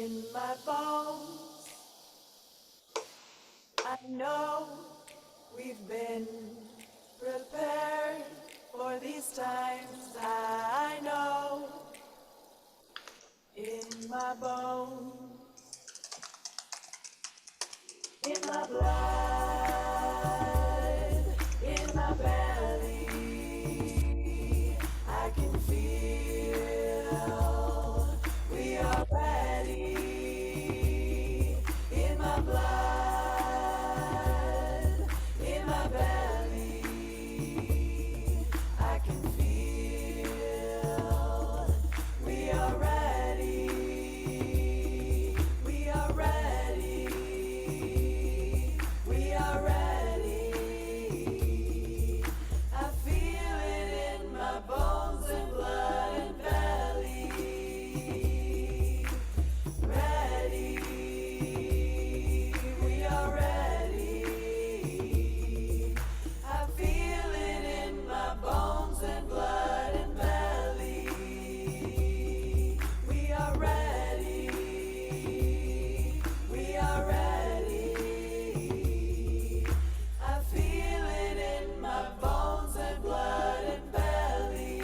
in my bones. I know we've been prepared for these times. I know in my bones, in my blood, in my belly, I can feel we are ready. In my blood, in my belly, I can feel we are ready. We are ready. We are ready. I feel it in my bones and blood and belly. Ready. We are ready. I feel it in my bones and blood and belly. We are ready. We are ready. I feel it in my bones and blood and belly.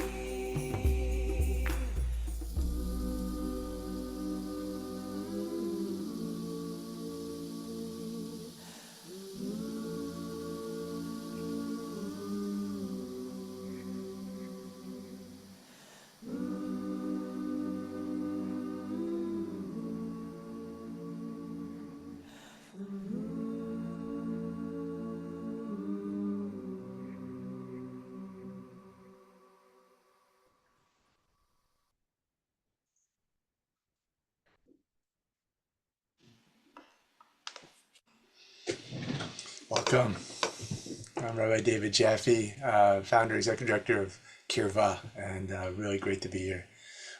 Welcome. I'm Rabbi David Jaffe, founder, executive director of Kirva, and really great to be here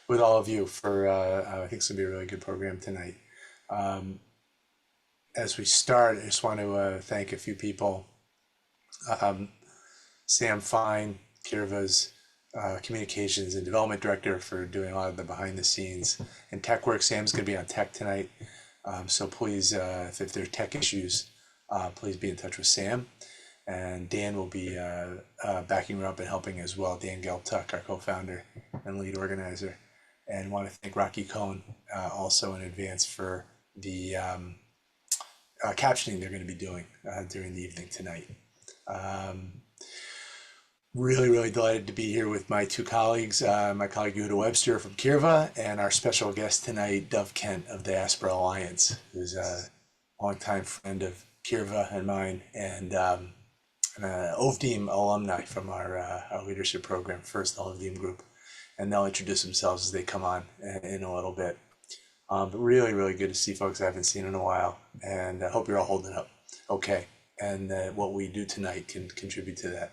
with all of you for, I think it's going to be a really good program tonight. As we start, I just want to thank a few people. Sam Fine, Kirva's communications and development director, for doing a lot of the behind the scenes and tech work. Sam's going to be on tech tonight. So please, if there are tech issues, please be in touch with Sam. And Dan will be backing her up and helping as well. Dan Geltuck, our co-founder and lead organizer. And want to thank Rocky Cohn also in advance for the captioning they're going to be doing during the evening tonight. Really delighted to be here with my two colleagues, my colleague Yehuda Webster from Kirva, and our special guest tonight, Dov Kent of Diaspora Alliance, who's a longtime friend of Kirva and mine, and an Ovdim alumni from our leadership program, First Ovdim Group. And they'll introduce themselves as they come on in a little bit. But really good to see folks I haven't seen in a while, and I hope you're all holding up okay, and that what we do tonight can contribute to that.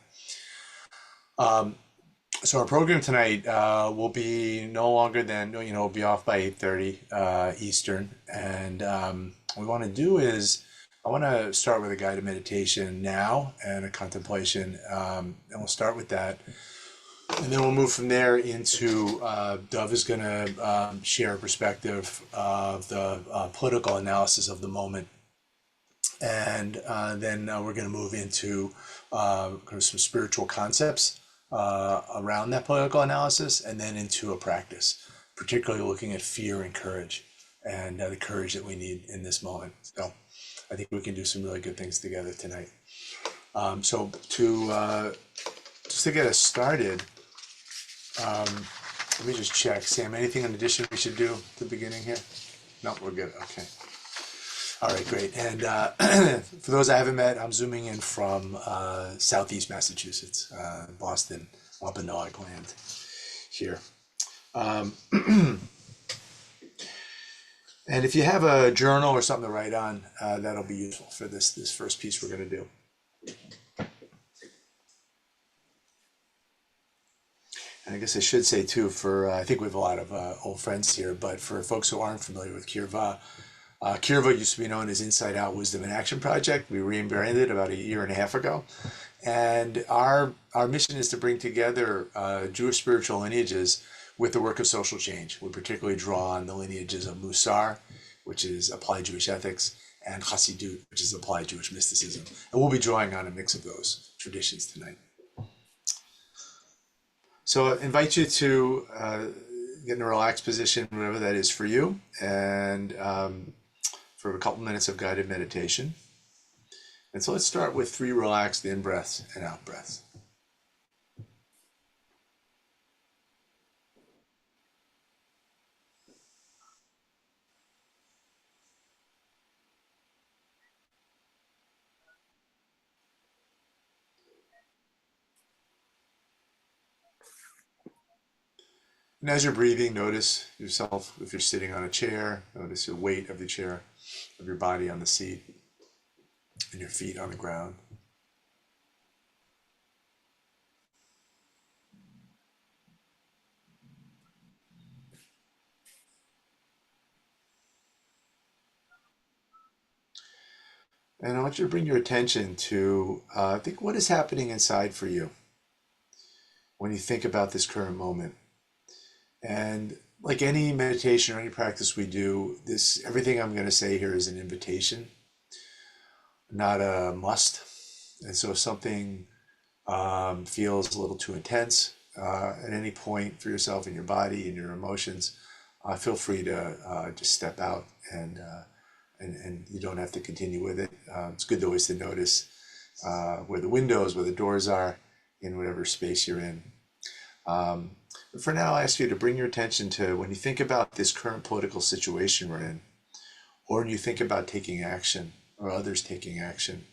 So our program tonight will be no longer than, we'll be off by 8:30 Eastern. And what we want to do is, I want to start with a guided meditation now and a contemplation. And we'll start with that. And then we'll move from there into, Dov is going to share a perspective of the political analysis of the moment. And then we're going to move into kind of some spiritual concepts around that political analysis, and then into a practice, particularly looking at fear and courage, and the courage that we need in this moment. So I think we can do some really good things together tonight. So to just to get us started, let me just check. Sam, anything in addition we should do at the beginning here? No, we're good. Okay. All right, great. And for those I haven't met, I'm zooming in from Southeast Massachusetts, Boston, Wampanoag land here. And if you have a journal or something to write on, that'll be useful for this first piece we're going to do. And I guess I should say too, I think we have a lot of old friends here, but for folks who aren't familiar with Kirva, Kirva used to be known as Inside Out Wisdom and Action Project. We rebranded about 1.5 years ago. And our mission is to bring together Jewish spiritual lineages with the work of social change. We particularly draw on the lineages of Musar which is applied Jewish ethics, and Hasidut, which is applied Jewish mysticism. And we'll be drawing on a mix of those traditions tonight. So I invite you to get in a relaxed position, whatever that is for you, and for a couple minutes of guided meditation. And so let's start with 3 relaxed in breaths and out breaths. And as you're breathing, notice yourself. If you're sitting on a chair, notice the weight of the chair, of your body on the seat, and your feet on the ground. And I want you to bring your attention to think what is happening inside for you when you think about this current moment. And like any meditation or any practice we do, this everything I'm going to say here is an invitation, not a must. And so if something feels a little too intense at any point for yourself and your body and your emotions, feel free to just step out and you don't have to continue with it. It's good always to notice where the windows, where the doors are in whatever space you're in. But for now, I ask you to bring your attention to when you think about this current political situation we're in, or when you think about taking action or others taking action.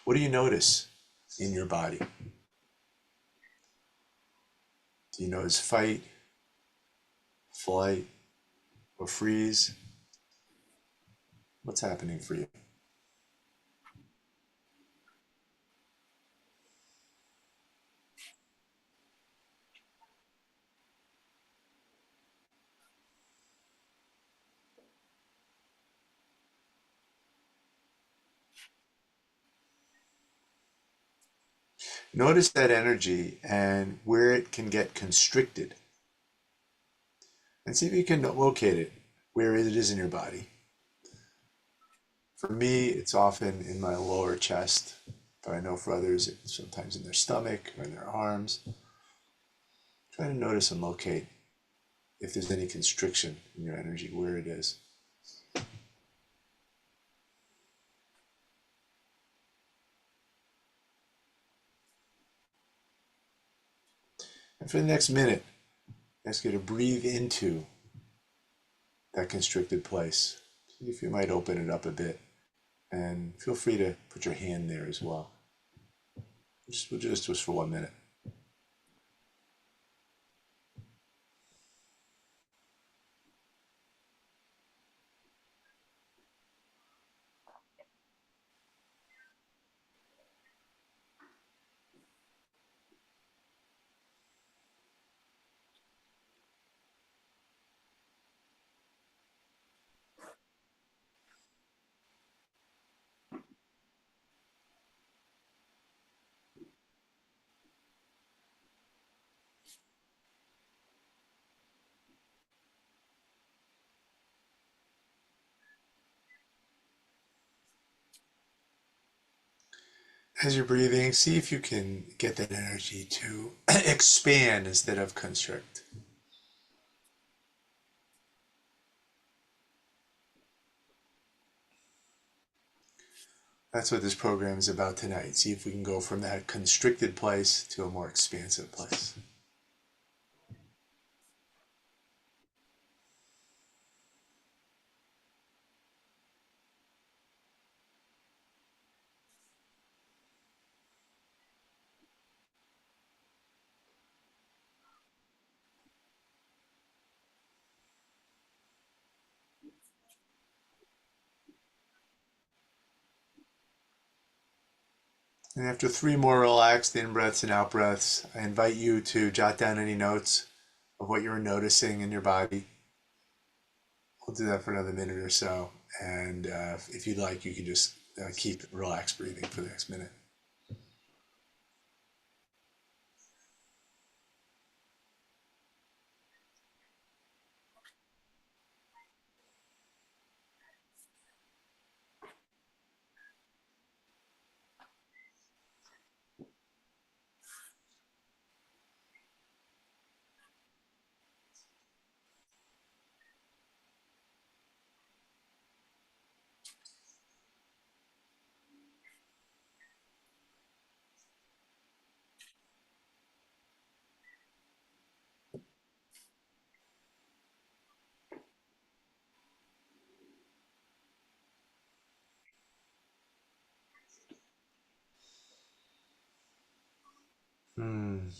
What do you notice in your body? Do you notice fight, flight, or freeze? What's happening for you? Notice that energy and where it can get constricted. And see if you can locate it, where it is in your body. For me, it's often in my lower chest, but I know for others, it's sometimes in their stomach or in their arms. Try to notice and locate if there's any constriction in your energy, where it is. And for the next minute, I ask you to breathe into that constricted place. See if you might open it up a bit. And feel free to put your hand there as well. We'll just for 1 minute. As you're breathing, see if you can get that energy to expand instead of constrict. That's what this program is about tonight. See if we can go from that constricted place to a more expansive place. And after 3 more relaxed in breaths and out breaths, I invite you to jot down any notes of what you're noticing in your body. We'll do that for another minute or so. And if you'd like, you can just keep relaxed breathing for the next minute.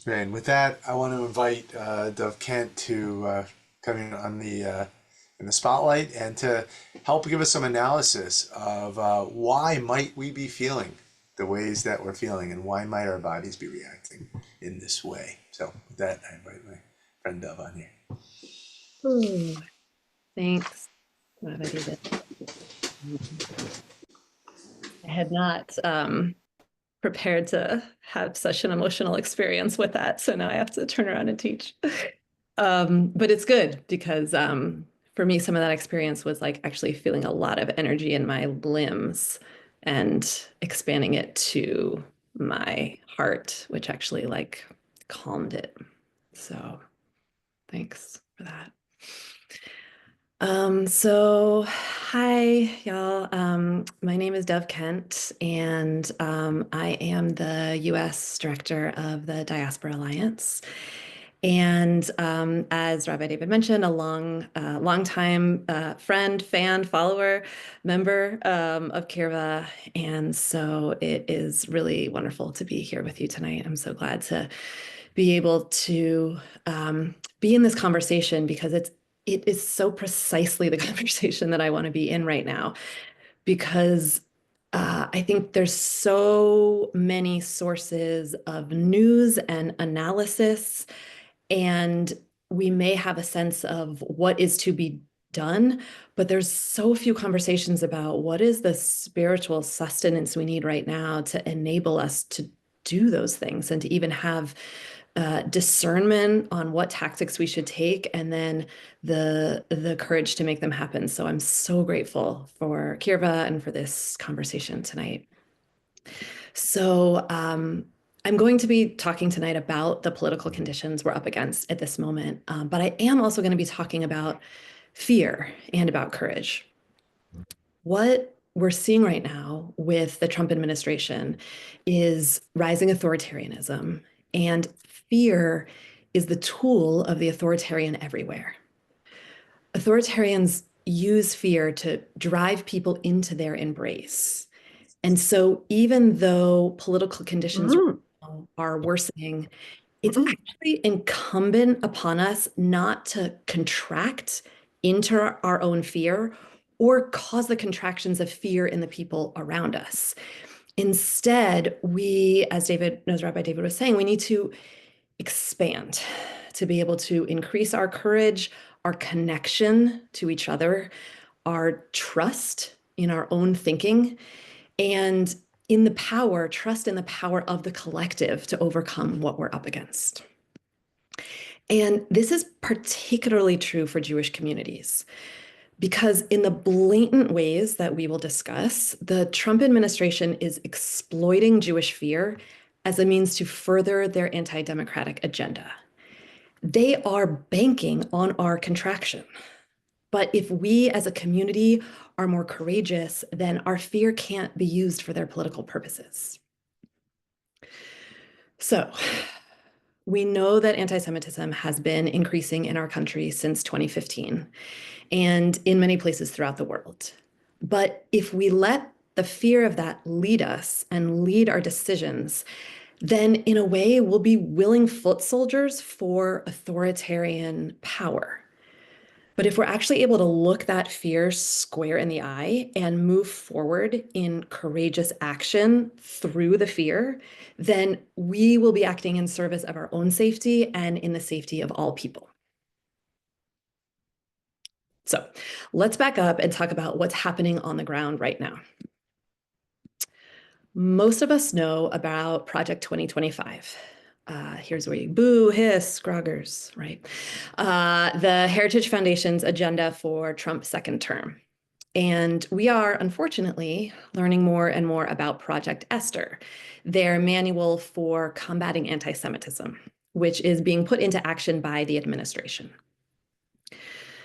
And with that, I want to invite Dov Kent to come in the spotlight and to help give us some analysis of why might we be feeling the ways that we're feeling, and why might our bodies be reacting in this way. So with that, I invite my friend Dov on here. Ooh, thanks, David. I had not prepared to have such an emotional experience with that, so now I have to turn around and teach. But it's good because for me, some of that experience was like actually feeling a lot of energy in my limbs and expanding it to my heart, which actually like calmed it. So thanks for that. So hi, y'all. My name is Dov Kent, and I am the US Director of the Diaspora Alliance. And as Rabbi David mentioned, a long time friend, fan, follower, member of Kirva. And so it is really wonderful to be here with you tonight. I'm so glad to be able to be in this conversation because it is so precisely the conversation that I want to be in right now, because I think there's so many sources of news and analysis, and we may have a sense of what is to be done, but there's so few conversations about what is the spiritual sustenance we need right now to enable us to do those things and to even have discernment on what tactics we should take, and then the courage to make them happen. So I'm so grateful for Kirva and for this conversation tonight. So I'm going to be talking tonight about the political conditions we're up against at this moment, but I am also going to be talking about fear and about courage. What we're seeing right now with the Trump administration is rising authoritarianism, and fear is the tool of the authoritarian everywhere. Authoritarians use fear to drive people into their embrace. And so even though political conditions are worsening, it's actually incumbent upon us not to contract into our own fear or cause the contractions of fear in the people around us. Instead, we, as Rabbi David was saying, we need to expand to be able to increase our courage, our connection to each other, our trust in our own thinking, and trust in the power of the collective to overcome what we're up against. And this is particularly true for Jewish communities, because in the blatant ways that we will discuss, the Trump administration is exploiting Jewish fear as a means to further their anti-democratic agenda. They are banking on our contraction. But if we as a community are more courageous, then our fear can't be used for their political purposes. So we know that anti-Semitism has been increasing in our country since 2015 and in many places throughout the world. But if we let the fear of that lead us and lead our decisions, then in a way we'll be willing foot soldiers for authoritarian power. But if we're actually able to look that fear square in the eye and move forward in courageous action through the fear, then we will be acting in service of our own safety and in the safety of all people. So let's back up and talk about what's happening on the ground right now. Most of us know about Project 2025. Here's where you boo, hiss, groggers, right? The Heritage Foundation's agenda for Trump's second term. And we are, unfortunately, learning more and more about Project Esther, their manual for combating anti-Semitism, which is being put into action by the administration.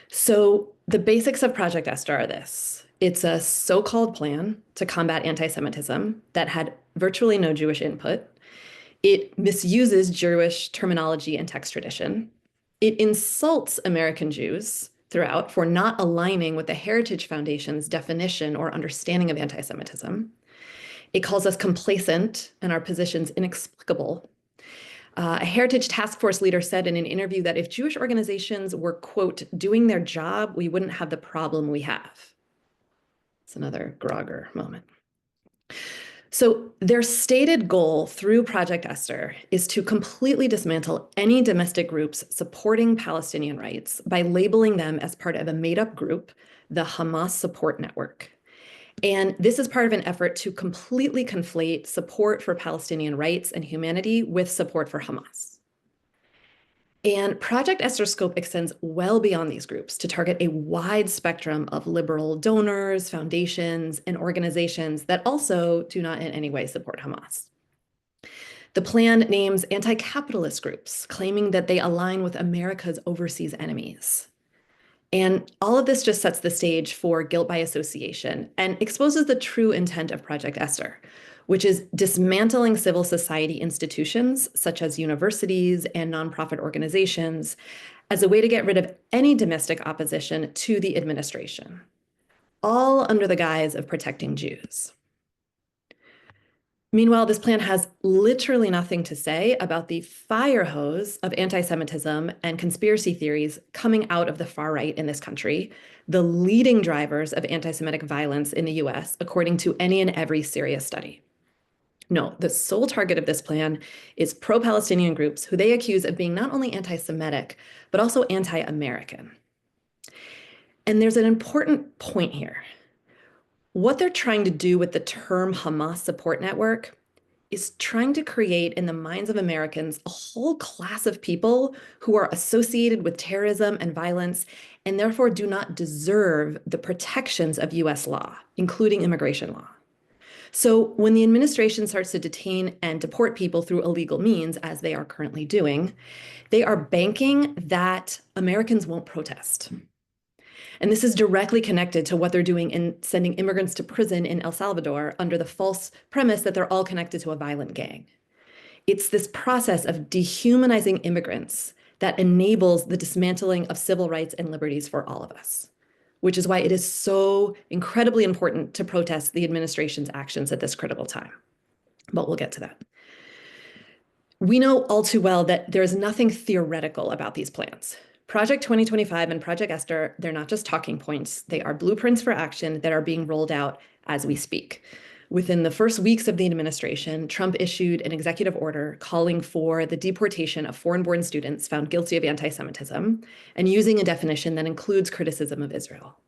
So the basics of Project Esther are this. It's a so-called plan to combat anti-Semitism that had virtually no Jewish input. It misuses Jewish terminology and text tradition. It insults American Jews throughout for not aligning with the Heritage Foundation's definition or understanding of anti-Semitism. It calls us complacent and our positions inexplicable. A Heritage Task Force leader said in an interview that if Jewish organizations were, quote, doing their job, we wouldn't have the problem we have. It's another Grogger moment. So their stated goal through Project Esther is to completely dismantle any domestic groups supporting Palestinian rights by labeling them as part of a made-up group, the Hamas Support Network. And this is part of an effort to completely conflate support for Palestinian rights and humanity with support for Hamas. And Project Esther's scope extends well beyond these groups to target a wide spectrum of liberal donors, foundations, and organizations that also do not in any way support Hamas. The plan names anti-capitalist groups, claiming that they align with America's overseas enemies. And all of this just sets the stage for guilt by association and exposes the true intent of Project Esther, which is dismantling civil society institutions such as universities and nonprofit organizations as a way to get rid of any domestic opposition to the administration, all under the guise of protecting Jews. Meanwhile, this plan has literally nothing to say about the fire hose of anti-Semitism and conspiracy theories coming out of the far right in this country, the leading drivers of anti-Semitic violence in the US, according to any and every serious study. No, the sole target of this plan is pro-Palestinian groups who they accuse of being not only anti-Semitic, but also anti-American. And there's an important point here. What they're trying to do with the term Hamas Support Network is trying to create in the minds of Americans a whole class of people who are associated with terrorism and violence and therefore do not deserve the protections of US law, including immigration law. So when the administration starts to detain and deport people through illegal means, as they are currently doing, they are banking that Americans won't protest. And this is directly connected to what they're doing in sending immigrants to prison in El Salvador under the false premise that they're all connected to a violent gang. It's this process of dehumanizing immigrants that enables the dismantling of civil rights and liberties for all of us, which is why it is so incredibly important to protest the administration's actions at this critical time. But we'll get to that. We know all too well that there is nothing theoretical about these plans. Project 2025 and Project Esther, they're not just talking points. They are blueprints for action that are being rolled out as we speak. Within the first weeks of the administration, Trump issued an executive order calling for the deportation of foreign-born students found guilty of anti-Semitism and using a definition that includes criticism of Israel.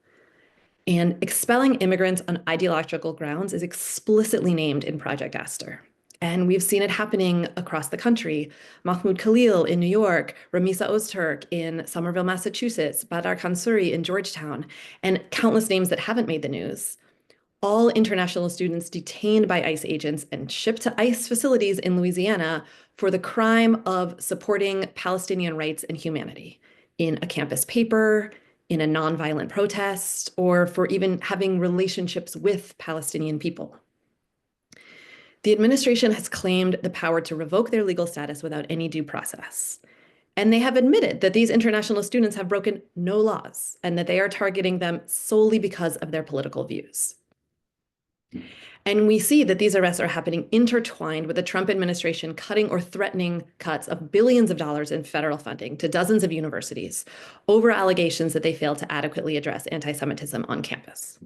And expelling immigrants on ideological grounds is explicitly named in Project Esther. And we've seen it happening across the country. Mahmoud Khalil in New York, Ramisa Ozturk in Somerville, Massachusetts, Badar Khansuri in Georgetown, and countless names that haven't made the news. All international students detained by ICE agents and shipped to ICE facilities in Louisiana for the crime of supporting Palestinian rights and humanity in a campus paper, in a nonviolent protest, or for even having relationships with Palestinian people. The administration has claimed the power to revoke their legal status without any due process. And they have admitted that these international students have broken no laws and that they are targeting them solely because of their political views. And we see that these arrests are happening intertwined with the Trump administration cutting or threatening cuts of billions of dollars in federal funding to dozens of universities over allegations that they failed to adequately address anti-Semitism on campus.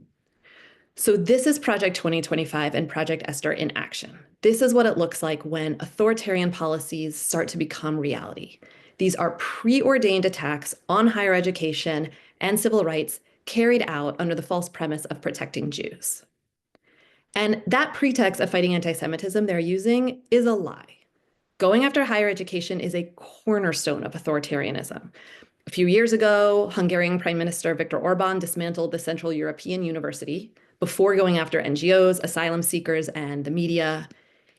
So this is Project 2025 and Project Esther in action. This is what it looks like when authoritarian policies start to become reality. These are preordained attacks on higher education and civil rights carried out under the false premise of protecting Jews. And that pretext of fighting anti-Semitism they're using is a lie. Going after higher education is a cornerstone of authoritarianism. A few years ago, Hungarian Prime Minister Viktor Orban dismantled the Central European University before going after NGOs, asylum seekers, and the media.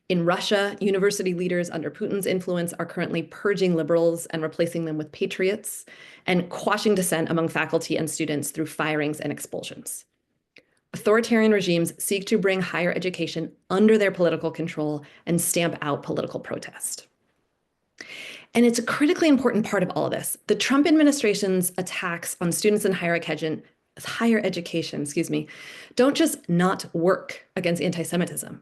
In Russia, university leaders under Putin's influence are currently purging liberals and replacing them with patriots and quashing dissent among faculty and students through firings and expulsions. Authoritarian regimes seek to bring higher education under their political control and stamp out political protest. And it's a critically important part of all of this. The Trump administration's attacks on students in higher education, don't just not work against anti-Semitism.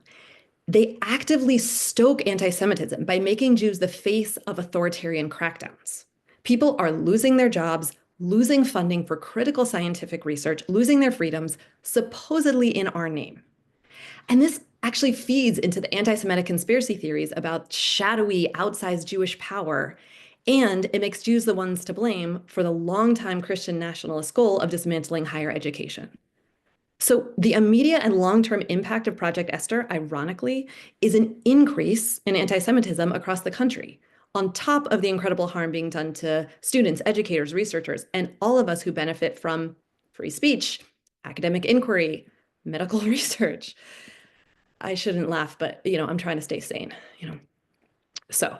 They actively stoke anti-Semitism by making Jews the face of authoritarian crackdowns. People are losing their jobs, losing funding for critical scientific research, losing their freedoms, supposedly in our name. And this actually feeds into the anti-Semitic conspiracy theories about shadowy, outsized Jewish power. And it makes Jews the ones to blame for the longtime Christian nationalist goal of dismantling higher education. So the immediate and long-term impact of Project Esther, ironically, is an increase in anti-Semitism across the country, on top of the incredible harm being done to students, educators, researchers, and all of us who benefit from free speech, academic inquiry, medical research. I shouldn't laugh, but I'm trying to stay sane. So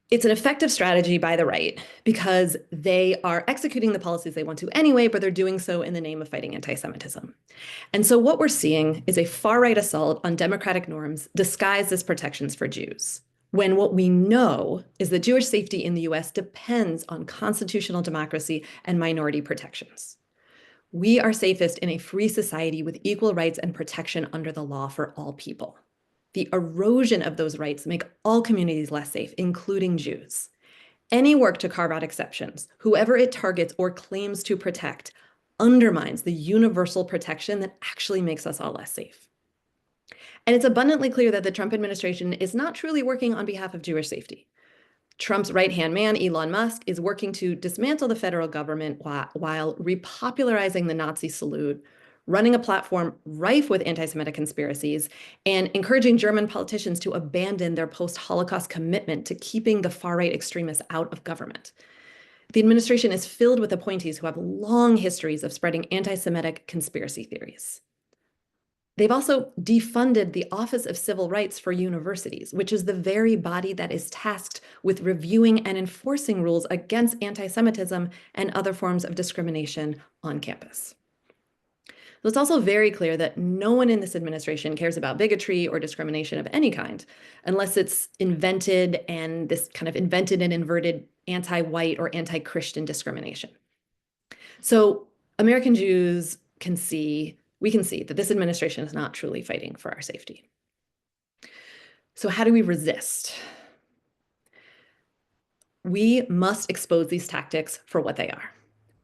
it's an effective strategy by the right because they are executing the policies they want to anyway, but they're doing so in the name of fighting anti-Semitism. And so what we're seeing is a far-right assault on democratic norms disguised as protections for Jews, when what we know is that Jewish safety in the US depends on constitutional democracy and minority protections. We are safest in a free society with equal rights and protection under the law for all people. The erosion of those rights make all communities less safe, including Jews. Any work to carve out exceptions, whoever it targets or claims to protect, undermines the universal protection that actually makes us all less safe. And it's abundantly clear that the Trump administration is not truly working on behalf of Jewish safety. Trump's right-hand man, Elon Musk, is working to dismantle the federal government while repopularizing the Nazi salute, running a platform rife with anti-Semitic conspiracies, and encouraging German politicians to abandon their post-Holocaust commitment to keeping the far-right extremists out of government. The administration is filled with appointees who have long histories of spreading anti-Semitic conspiracy theories. They've also defunded the Office of Civil Rights for universities, which is the very body that is tasked with reviewing and enforcing rules against anti-Semitism and other forms of discrimination on campus. So it's also very clear that no one in this administration cares about bigotry or discrimination of any kind, unless it's invented and this kind of invented and inverted anti-white or anti-Christian discrimination. So American Jews we can see that this administration is not truly fighting for our safety. So how do we resist? We must expose these tactics for what they are: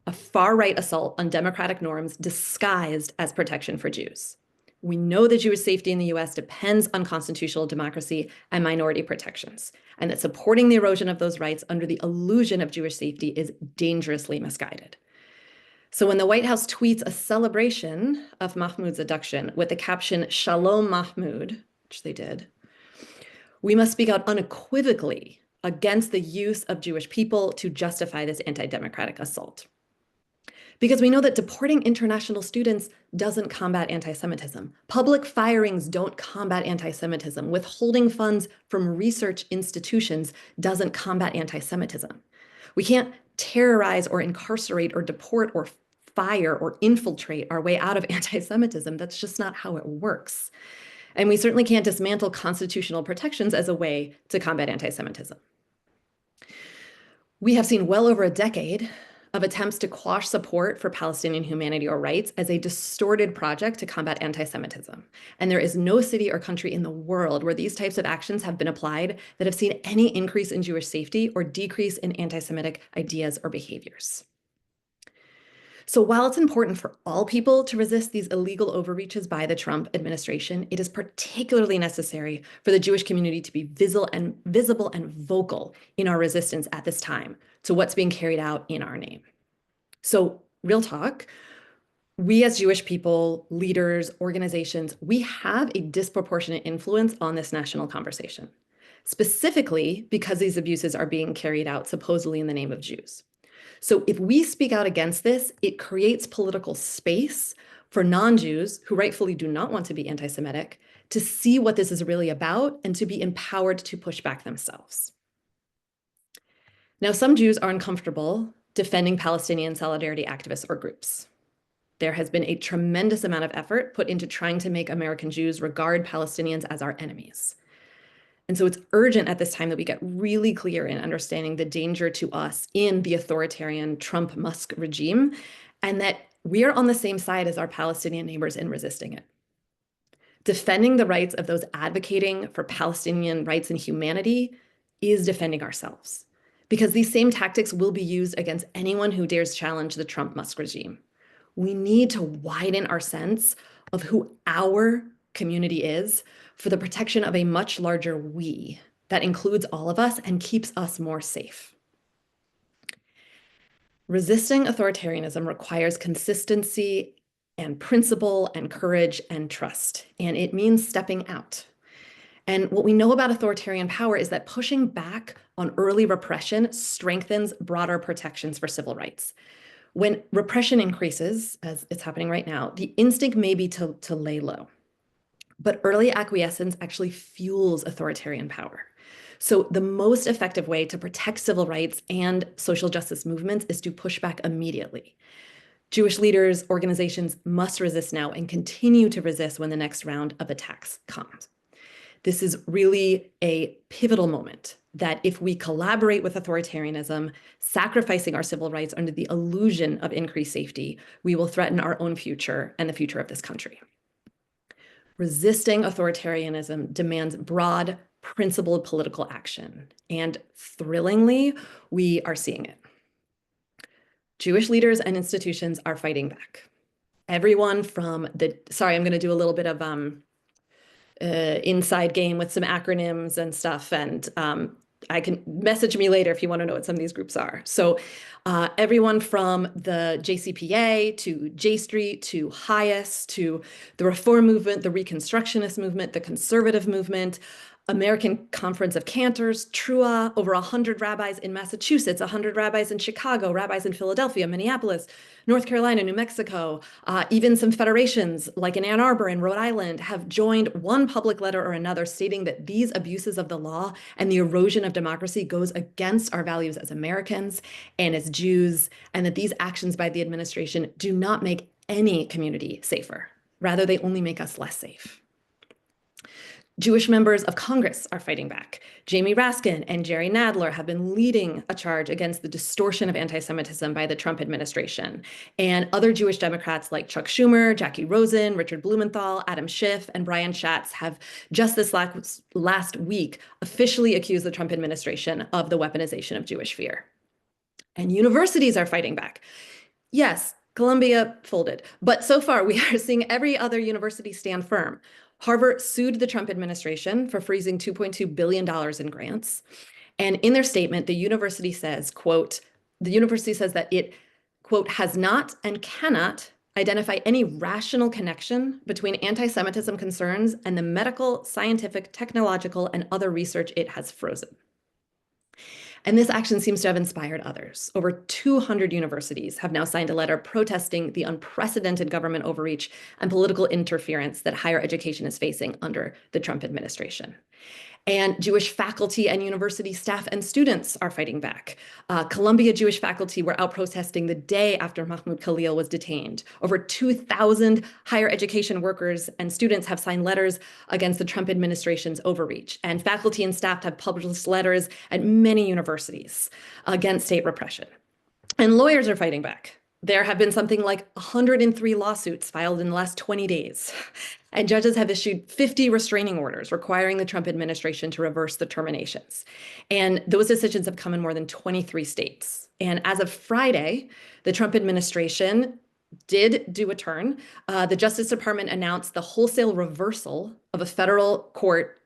a far-right assault on democratic norms disguised as protection for Jews. We know that Jewish safety in the US depends on constitutional democracy and minority protections, and that supporting the erosion of those rights under the illusion of Jewish safety is dangerously misguided. So when the White House tweets a celebration of Mahmoud's abduction with the caption "Shalom Mahmoud," which they did, we must speak out unequivocally against the use of Jewish people to justify this anti-democratic assault. Because we know that deporting international students doesn't combat anti-Semitism. Public firings don't combat anti-Semitism. Withholding funds from research institutions doesn't combat anti-Semitism. We can't terrorize or incarcerate or deport or fire or infiltrate our way out of anti-Semitism. That's just not how it works. And we certainly can't dismantle constitutional protections as a way to combat anti-Semitism. We have seen well over a decade of attempts to quash support for Palestinian humanity or rights as a distorted project to combat anti-Semitism. And there is no city or country in the world where these types of actions have been applied that have seen any increase in Jewish safety or decrease in anti-Semitic ideas or behaviors. So while it's important for all people to resist these illegal overreaches by the Trump administration, it is particularly necessary for the Jewish community to be visible and vocal in our resistance at this time to what's being carried out in our name. So real talk, we as Jewish people, leaders, organizations, we have a disproportionate influence on this national conversation, specifically because these abuses are being carried out supposedly in the name of Jews. So if we speak out against this, it creates political space for non-Jews who rightfully do not want to be anti-Semitic to see what this is really about and to be empowered to push back themselves. Now, some Jews are uncomfortable defending Palestinian solidarity activists or groups. There has been a tremendous amount of effort put into trying to make American Jews regard Palestinians as our enemies. And so it's urgent at this time that we get really clear in understanding the danger to us in the authoritarian Trump-Musk regime, and that we are on the same side as our Palestinian neighbors in resisting it. Defending the rights of those advocating for Palestinian rights and humanity is defending ourselves, because these same tactics will be used against anyone who dares challenge the Trump-Musk regime. We need to widen our sense of who our community is for the protection of a much larger we that includes all of us and keeps us more safe. Resisting authoritarianism requires consistency and principle and courage and trust, and it means stepping out. And what we know about authoritarian power is that pushing back on early repression strengthens broader protections for civil rights. When repression increases, as it's happening right now, the instinct may be to lay low. But early acquiescence actually fuels authoritarian power. So the most effective way to protect civil rights and social justice movements is to push back immediately. Jewish leaders, organizations must resist now and continue to resist when the next round of attacks comes. This is really a pivotal moment that if we collaborate with authoritarianism, sacrificing our civil rights under the illusion of increased safety, we will threaten our own future and the future of this country. Resisting authoritarianism demands broad, principled political action, and thrillingly, we are seeing it. Jewish leaders and institutions are fighting back. Everyone from sorry, I'm going to do a little bit of inside game with some acronyms and stuff, and I can message me later if you want to know what some of these groups are. So everyone from the JCPA to J Street to HIAS to the Reform Movement, the Reconstructionist Movement, the Conservative Movement, American Conference of Cantors, TRUA, over 100 rabbis in Massachusetts, 100 rabbis in Chicago, rabbis in Philadelphia, Minneapolis, North Carolina, New Mexico, even some federations like in Ann Arbor and Rhode Island have joined one public letter or another stating that these abuses of the law and the erosion of democracy goes against our values as Americans and as Jews, and that these actions by the administration do not make any community safer. Rather, they only make us less safe. Jewish members of Congress are fighting back. Jamie Raskin and Jerry Nadler have been leading a charge against the distortion of anti-Semitism by the Trump administration. And other Jewish Democrats like Chuck Schumer, Jackie Rosen, Richard Blumenthal, Adam Schiff, and Brian Schatz have just this last week officially accused the Trump administration of the weaponization of Jewish fear. And universities are fighting back. Yes, Columbia folded, but so far we are seeing every other university stand firm. Harvard sued the Trump administration for freezing $2.2 billion in grants. And in their statement, the university says, quote, the university says that it, quote, has not and cannot identify any rational connection between anti-Semitism concerns and the medical, scientific, technological, and other research it has frozen. And this action seems to have inspired others. Over 200 universities have now signed a letter protesting the unprecedented government overreach and political interference that higher education is facing under the Trump administration. And Jewish faculty and university staff and students are fighting back. Columbia Jewish faculty were out protesting the day after Mahmoud Khalil was detained. Over 2,000 higher education workers and students have signed letters against the Trump administration's overreach. And faculty and staff have published letters at many universities against state repression. And lawyers are fighting back. There have been something like 103 lawsuits filed in the last 20 days. And judges have issued 50 restraining orders requiring the Trump administration to reverse the terminations. And those decisions have come in more than 23 states. And as of Friday, the Trump administration did do a turn. The Justice Department announced the wholesale reversal of a federal court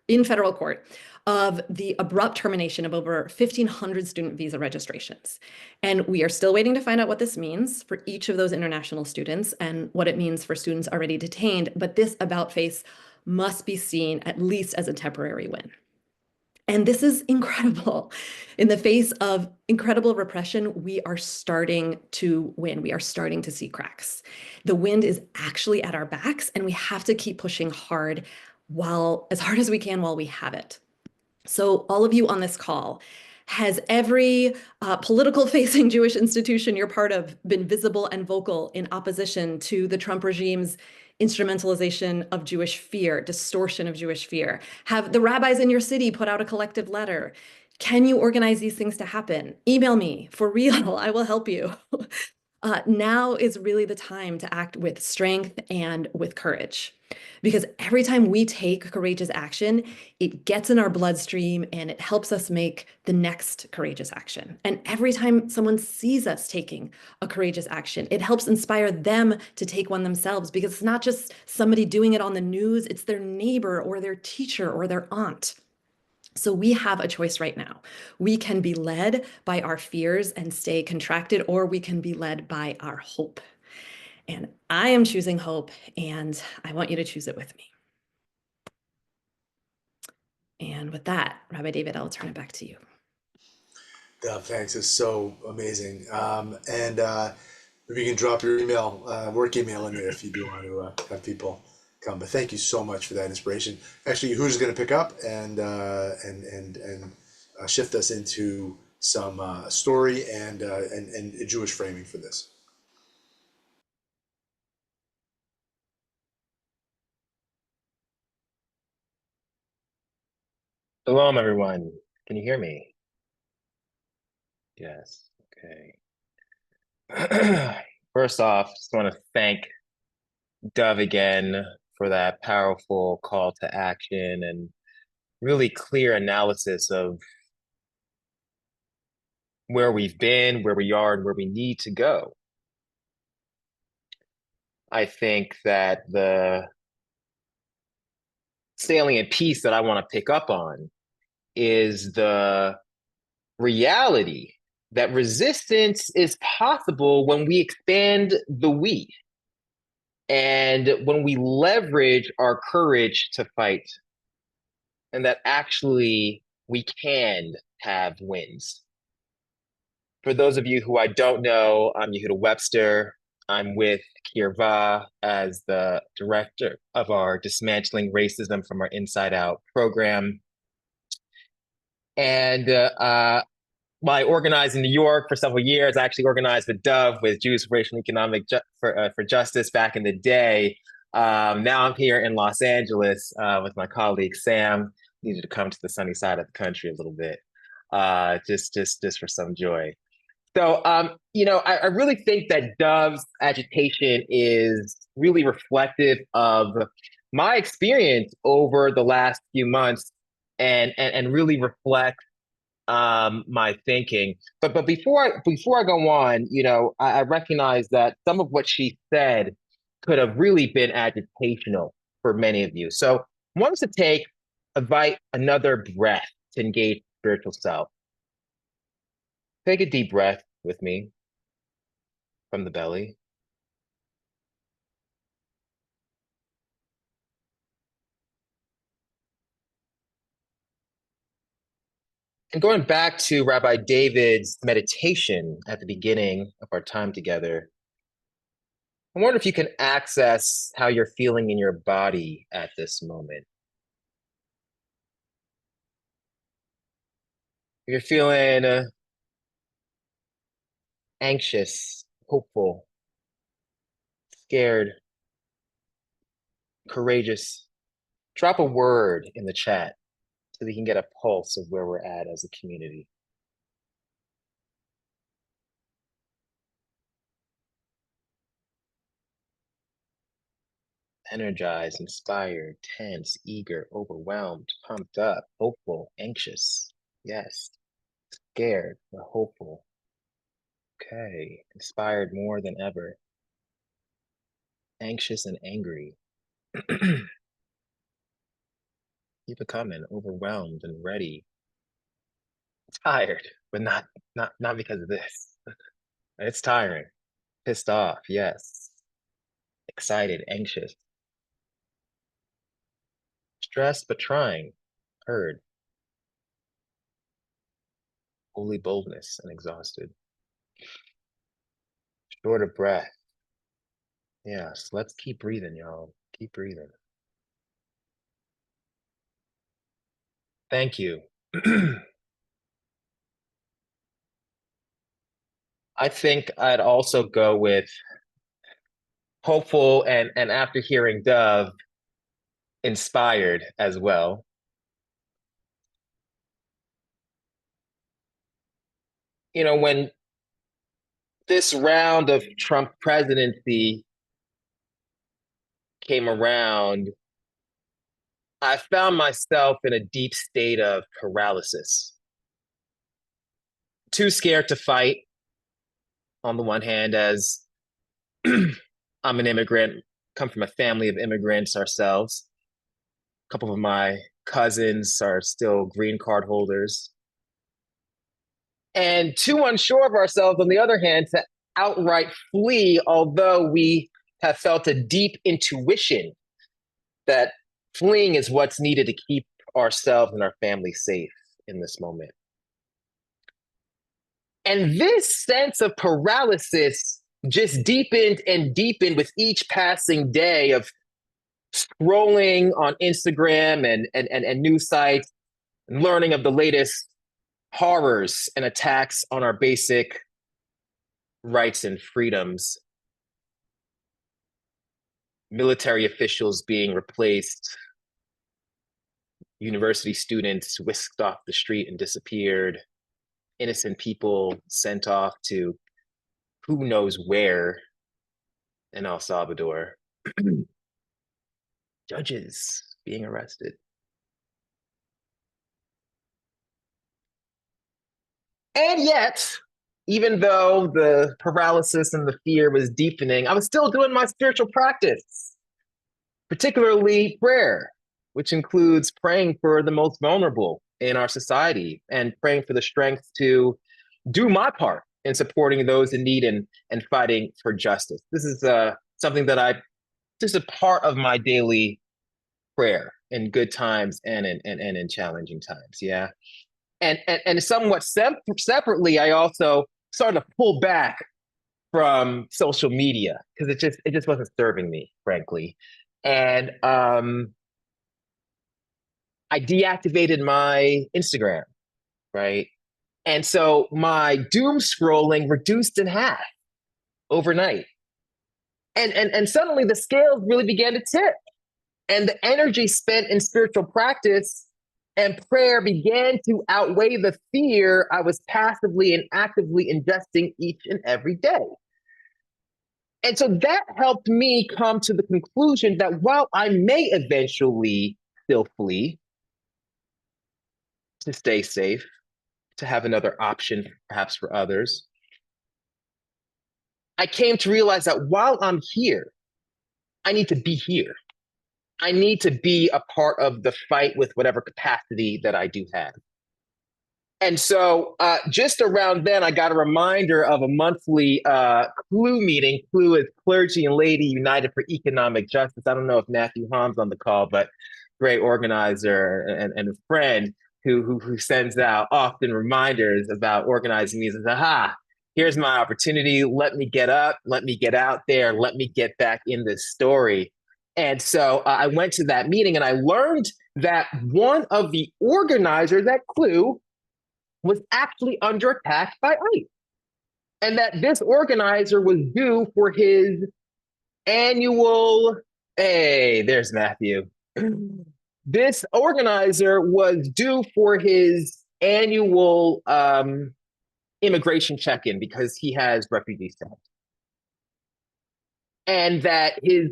of the abrupt termination of over 1,500 student visa registrations. And we are still waiting to find out what this means for each of those international students and what it means for students already detained. But this about face must be seen at least as a temporary win. And this is incredible. In the face of incredible repression, we are starting to win. We are starting to see cracks. The wind is actually at our backs, and we have to keep pushing hard as hard as we can while we have it. So all of you on this call, has every political facing Jewish institution you're part of been visible and vocal in opposition to the Trump regime's instrumentalization of Jewish fear, distortion of Jewish fear? Have the rabbis in your city put out a collective letter? Can you organize these things to happen? Email me for real, I will help you. Now is really the time to act with strength and with courage. Because every time we take courageous action, it gets in our bloodstream and it helps us make the next courageous action. And every time someone sees us taking a courageous action, it helps inspire them to take one themselves, because it's not just somebody doing it on the news, it's their neighbor or their teacher or their aunt. So we have a choice right now. We can be led by our fears and stay contracted, or we can be led by our hope. And I am choosing hope, and I want you to choose it with me. And with that, Rabbi David, I'll turn it back to you. Thanks. It's so amazing. And if you can drop your email, work email in there if you do want to have people come. But thank you so much for that inspiration. Actually, who's going to pick up and shift us into some story and Jewish framing for this? Shalom, everyone. Can you hear me? Yes. Okay. First off, just want to thank Dove again for that powerful call to action and really clear analysis of where we've been, where we are, and where we need to go. I think that the salient piece that I want to pick up on is the reality that resistance is possible when we expand the we and when we leverage our courage to fight, and that actually we can have wins. For those of you who I don't know, I'm Yehuda Webster. I'm with Kirva as the director of our Dismantling Racism from Our Inside Out program. And I organized in New York for several years. I actually organized with Dove, with Jews for Racial and Economic for Justice back in the day. Now I'm here in Los Angeles with my colleague Sam. Needed to come to the sunny side of the country a little bit, just for some joy. So, I really think that Dove's agitation is really reflective of my experience over the last few months, and really reflects my thinking. But before I go on, I recognize that some of what she said could have really been agitational for many of you. So I want us to invite another breath to engage spiritual self. Take a deep breath with me from the belly. And going back to Rabbi David's meditation at the beginning of our time together, I wonder if you can access how you're feeling in your body at this moment. You're feeling anxious, hopeful, scared, courageous. Drop a word in the chat so we can get a pulse of where we're at as a community. Energized, inspired, tense, eager, overwhelmed, pumped up, hopeful, anxious. Yes. Scared, but hopeful. Okay. Inspired more than ever. Anxious and angry. Keep it coming. Overwhelmed and ready. Tired, but not because of this. It's tiring. Pissed off, yes. Excited, anxious. Stressed, but trying. Heard. Holy boldness and exhausted. Short of breath. Yes, let's keep breathing, y'all. Keep breathing. Thank you. I think I'd also go with hopeful and after hearing Dove, inspired as well. When this round of Trump presidency came around, I found myself in a deep state of paralysis. Too scared to fight, on the one hand, as I'm an immigrant, come from a family of immigrants ourselves. A couple of my cousins are still green card holders. And too unsure of ourselves, on the other hand, to outright flee, although we have felt a deep intuition that fleeing is what's needed to keep ourselves and our family safe in this moment. And this sense of paralysis just deepened and deepened with each passing day of scrolling on Instagram and news sites, and learning of the latest horrors and attacks on our basic rights and freedoms. Military officials being replaced, university students whisked off the street and disappeared, innocent people sent off to who knows where in El Salvador, judges being arrested. And yet, even though the paralysis and the fear was deepening, I was still doing my spiritual practice, particularly prayer, which includes praying for the most vulnerable in our society and praying for the strength to do my part in supporting those in need and fighting for justice. This is something that just a part of my daily prayer in good times and in challenging times. Yeah. And somewhat separately, I also started to pull back from social media because it just wasn't serving me, frankly. And I deactivated my Instagram, right? And so my doom scrolling reduced in half overnight. And suddenly the scales really began to tip. And the energy spent in spiritual practice and prayer began to outweigh the fear I was passively and actively ingesting each and every day. And so that helped me come to the conclusion that while I may eventually still flee to stay safe, to have another option perhaps for others, I came to realize that while I'm here, I need to be here. I need to be a part of the fight with whatever capacity that I do have. And so just around then, I got a reminder of a monthly CLUE meeting. CLUE is Clergy and Laity United for Economic Justice. I don't know if Matthew Hom's on the call, but great organizer and a friend who sends out often reminders about organizing meetings. Aha, here's my opportunity. Let me get up, let me get out there, let me get back in this story. And so I went to that meeting and I learned that one of the organizers at CLUE was actually under attack by ICE. And that this organizer was due for his annual, hey, there's Matthew. This organizer was due for his annual immigration check-in because he has refugee status. And that his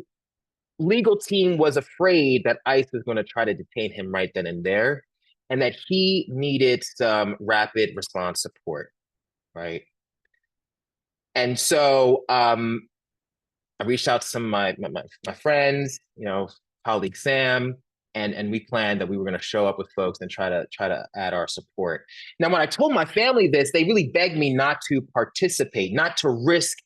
legal team was afraid that ICE was going to try to detain him right then and there, and that he needed some rapid response support, right? And so I reached out to some of my friends, colleague Sam, and we planned that we were going to show up with folks and try to add our support. Now, when I told my family this, they really begged me not to participate, not to risk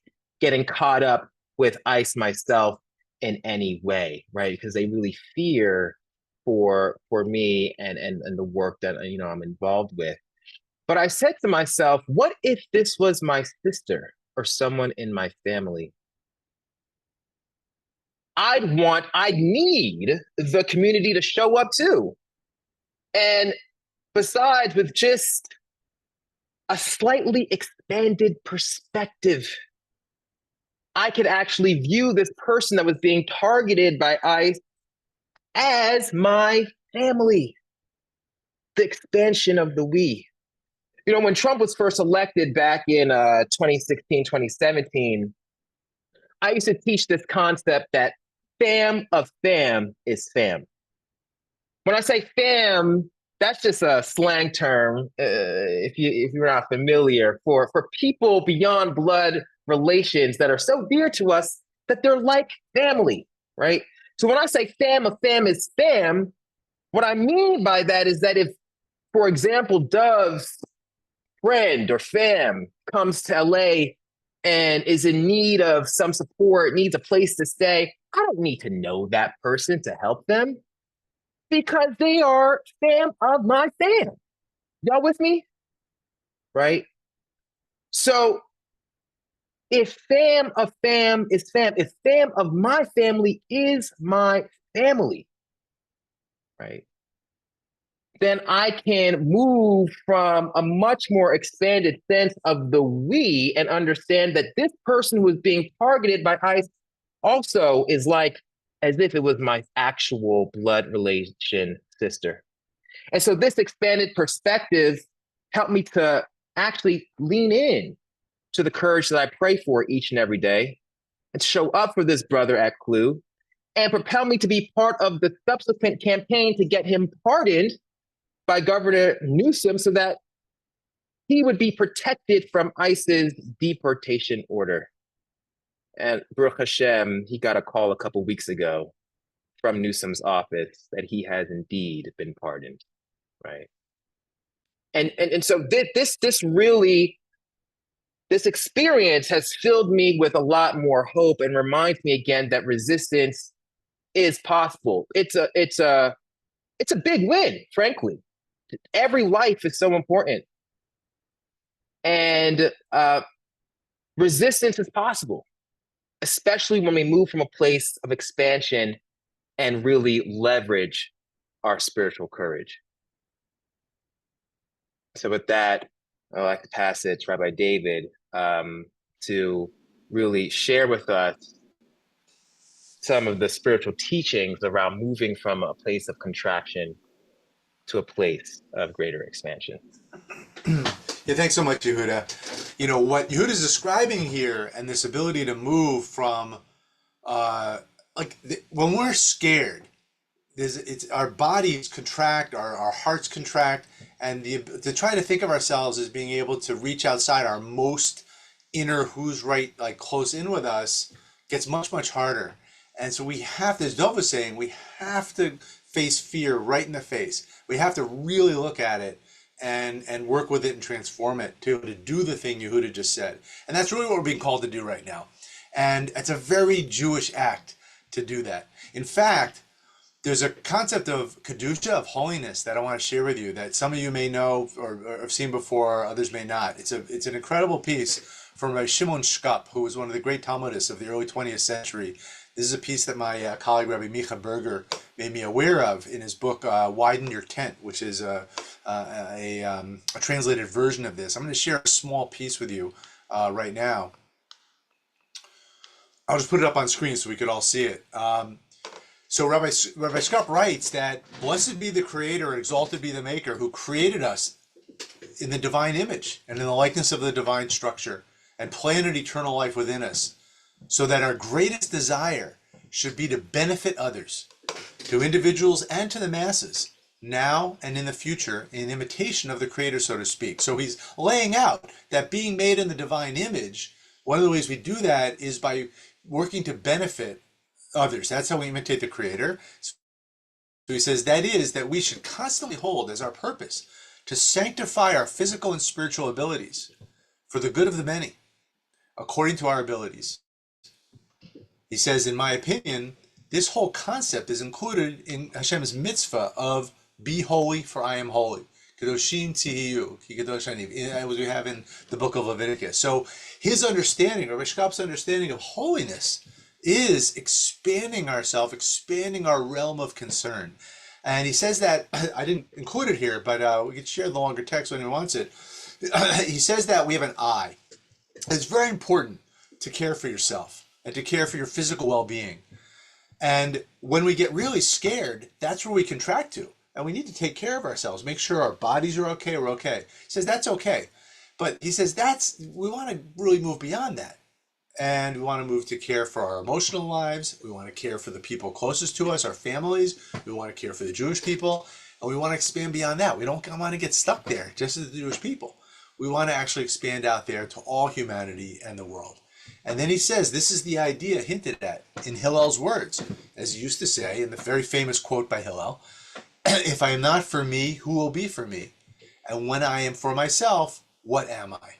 getting caught up with ICE myself in any way, right? Because they really fear for me and the work that I'm involved with. But I said to myself, what if this was my sister or someone in my family? I'd need the community to show up too. And besides, with just a slightly expanded perspective, I could actually view this person that was being targeted by ICE as my family, the expansion of the we. You know, when Trump was first elected back in 2016, 2017, I used to teach this concept that fam of fam is fam. When I say fam, that's just a slang term, if you're not familiar, for people beyond blood relations that are so dear to us that they're like family, right? So when I say fam of fam is fam, what I mean by that is that if, for example, Dove's friend or fam comes to LA and is in need of some support, needs a place to stay, I don't need to know that person to help them because they are fam of my fam. Y'all with me? Right? So if fam of fam is fam, if fam of my family is my family, right? Then I can move from a much more expanded sense of the we and understand that this person who is being targeted by ICE also is like as if it was my actual blood relation sister. And so this expanded perspective helped me to actually lean in to the courage that I pray for each and every day and show up for this brother at Clue and propel me to be part of the subsequent campaign to get him pardoned by Governor Newsom so that he would be protected from ICE's deportation order. And Baruch Hashem, he got a call a couple weeks ago from Newsom's office that he has indeed been pardoned, right? And so this experience has filled me with a lot more hope and reminds me again that resistance is possible. It's a big win, frankly. Every life is so important. And resistance is possible, especially when we move from a place of expansion and really leverage our spiritual courage. So with that, I'd like to pass it to Rabbi David to really share with us some of the spiritual teachings around moving from a place of contraction to a place of greater expansion. Yeah, thanks so much, Yehuda. You know, what Yehuda's describing here and this ability to move from, when we're scared, it's our bodies contract, our hearts contract, and to try to think of ourselves as being able to reach outside our most inner who's right, like close in with us, gets much, much harder. And so we have to, as Dov was saying, we have to face fear right in the face. We have to really look at it and work with it and transform it to do the thing Yehuda just said. And that's really what we're being called to do right now. And it's a very Jewish act to do that. In fact, there's a concept of Kedusha, of holiness, that I want to share with you that some of you may know or have seen before, others may not. It's an incredible piece from Rabbi Shimon Shkop, who was one of the great Talmudists of the early 20th century. This is a piece that my colleague Rabbi Micha Berger made me aware of in his book Widen Your Tent, which is a translated version of this. I'm going to share a small piece with you right now. I'll just put it up on screen so we could all see it. So Rabbi Shkop writes that, "Blessed be the Creator and exalted be the Maker who created us in the divine image and in the likeness of the divine structure and planted eternal life within us, so that our greatest desire should be to benefit others, to individuals and to the masses, now and in the future, in imitation of the Creator, so to speak." So he's laying out that being made in the divine image, one of the ways we do that is by working to benefit others. That's how we imitate the Creator. So he says that is that we should constantly hold as our purpose to sanctify our physical and spiritual abilities for the good of the many, according to our abilities. He says, in my opinion, this whole concept is included in Hashem's mitzvah of be holy, for I am holy. Kedoshim tihiyu, ki kadosh ani, as we have in the book of Leviticus. So his understanding, Rabbi Shkop's understanding of holiness, is expanding ourselves, expanding our realm of concern. And he says that, I didn't include it here, but we could share the longer text when he wants it. He says that we have an I. It's very important to care for yourself and to care for your physical well-being. And when we get really scared, that's where we contract to. and we need to take care of ourselves, make sure our bodies are okay, we're okay. He says that's okay. But he says we want to really move beyond that. And we want to move to care for our emotional lives. We want to care for the people closest to us, our families. We want to care for the Jewish people. And we want to expand beyond that. We don't want to get stuck there just as the Jewish people. We want to actually expand out there to all humanity and the world. And then he says, this is the idea hinted at in Hillel's words, as he used to say in the very famous quote by Hillel, if I am not for me, who will be for me? And when I am for myself, what am I?